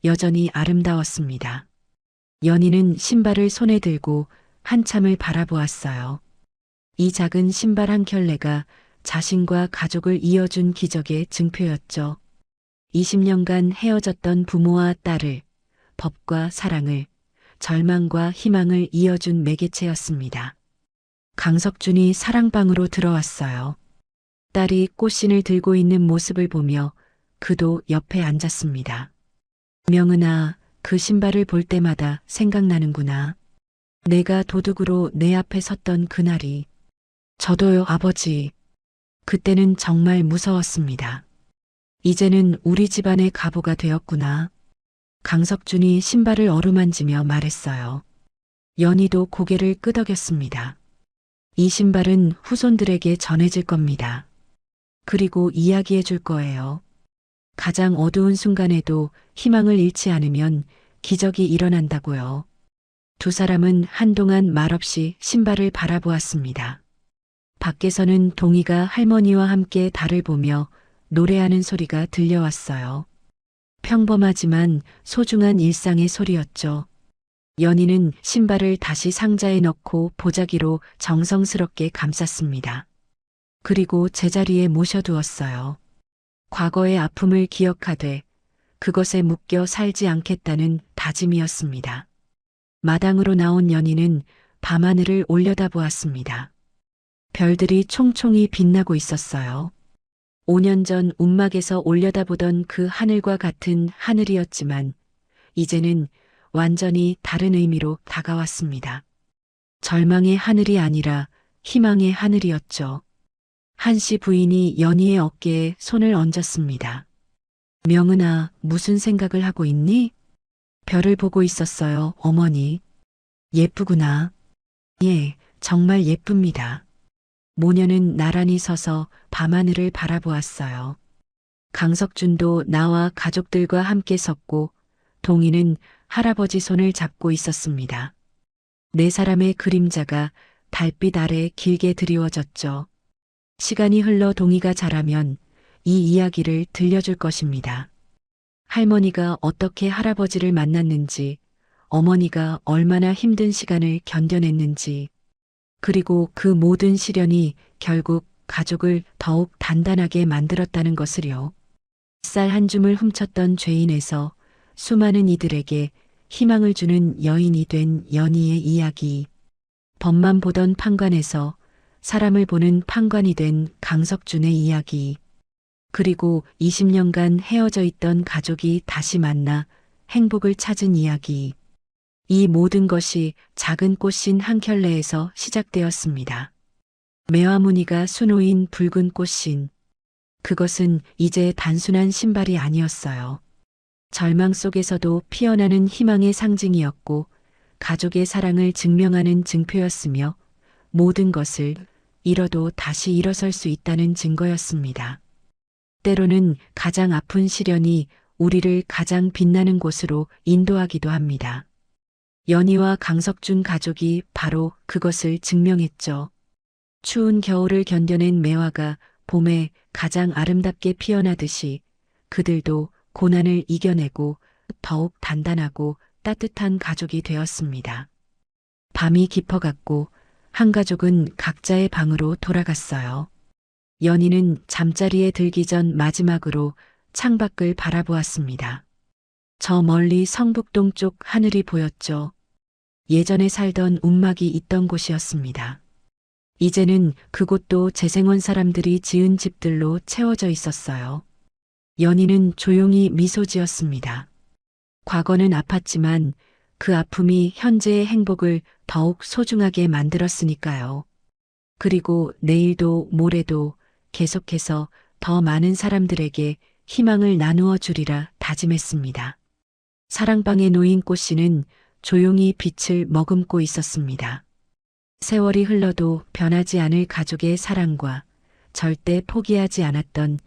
여전히 아름다웠습니다. 연희는 신발을 손에 들고 한참을 바라보았어요. 이 작은 신발 한 켤레가 자신과 가족을 이어준 기적의 증표였죠. 20년간 헤어졌던 부모와 딸을, 법과 사랑을, 절망과 희망을 이어준 매개체였습니다. 강석준이 사랑방으로 들어왔어요. 딸이 꽃신을 들고 있는 모습을 보며 그도 옆에 앉았습니다. 명은아, 그 신발을 볼 때마다 생각나는구나. 내가 도둑으로 내 앞에 섰던 그날이. 저도요, 아버지. 그때는 정말 무서웠습니다. 이제는 우리 집안의 가부가 되었구나. 강석준이 신발을 어루만지며 말했어요. 연희도 고개를 끄덕였습니다. 이 신발은 후손들에게 전해질 겁니다. 그리고 이야기해 줄 거예요. 가장 어두운 순간에도 희망을 잃지 않으면 기적이 일어난다고요. 두 사람은 한동안 말없이 신발을 바라보았습니다. 밖에서는 동희가 할머니와 함께 달을 보며 노래하는 소리가 들려왔어요. 평범하지만 소중한 일상의 소리였죠. 연희는 신발을 다시 상자에 넣고 보자기로 정성스럽게 감쌌습니다. 그리고 제자리에 모셔두었어요. 과거의 아픔을 기억하되 그것에 묶여 살지 않겠다는 다짐이었습니다. 마당으로 나온 연희는 밤하늘을 올려다보았습니다. 별들이 총총히 빛나고 있었어요. 5년 전 움막에서 올려다보던 그 하늘과 같은 하늘이었지만 이제는 완전히 다른 의미로 다가왔습니다. 절망의 하늘이 아니라 희망의 하늘이었죠. 한씨 부인이 연희의 어깨에 손을 얹었습니다. 명은아, 무슨 생각을 하고 있니? 별을 보고 있었어요, 어머니. 예쁘구나. 예, 정말 예쁩니다. 모녀는 나란히 서서 밤하늘을 바라보았어요. 강석준도 나와 가족들과 함께 섰고 동희는 할아버지 손을 잡고 있었습니다. 네 사람의 그림자가 달빛 아래 길게 드리워졌죠. 시간이 흘러 동희가 자라면 이 이야기를 들려줄 것입니다. 할머니가 어떻게 할아버지를 만났는지, 어머니가 얼마나 힘든 시간을 견뎌냈는지, 그리고 그 모든 시련이 결국 가족을 더욱 단단하게 만들었다는 것을요. 쌀 한 줌을 훔쳤던 죄인에서 수많은 이들에게 희망을 주는 여인이 된 연희의 이야기. 법만 보던 판관에서 사람을 보는 판관이 된 강석준의 이야기. 그리고 20년간 헤어져 있던 가족이 다시 만나 행복을 찾은 이야기. 이 모든 것이 작은 꽃신 한 켤레에서 시작되었습니다. 매화무늬가 수놓인 붉은 꽃신, 그것은 이제 단순한 신발이 아니었어요. 절망 속에서도 피어나는 희망의 상징이었고 가족의 사랑을 증명하는 증표였으며 모든 것을 잃어도 다시 일어설 수 있다는 증거였습니다. 때로는 가장 아픈 시련이 우리를 가장 빛나는 곳으로 인도하기도 합니다. 연희와 강석준 가족이 바로 그것을 증명했죠. 추운 겨울을 견뎌낸 매화가 봄에 가장 아름답게 피어나듯이 그들도 고난을 이겨내고 더욱 단단하고 따뜻한 가족이 되었습니다. 밤이 깊어갔고 한 가족은 각자의 방으로 돌아갔어요. 연희는 잠자리에 들기 전 마지막으로 창밖을 바라보았습니다. 저 멀리 성북동 쪽 하늘이 보였죠. 예전에 살던 움막이 있던 곳이었습니다. 이제는 그곳도 재생원 사람들이 지은 집들로 채워져 있었어요. 연희는 조용히 미소 지었습니다. 과거는 아팠지만 그 아픔이 현재의 행복을 더욱 소중하게 만들었으니까요. 그리고 내일도 모레도 계속해서 더 많은 사람들에게 희망을 나누어 주리라 다짐했습니다. 사랑방에 놓인 꽃씨는 조용히 빛을 머금고 있었습니다. 세월이 흘러도 변하지 않을 가족의 사랑과 절대 포기하지 않았던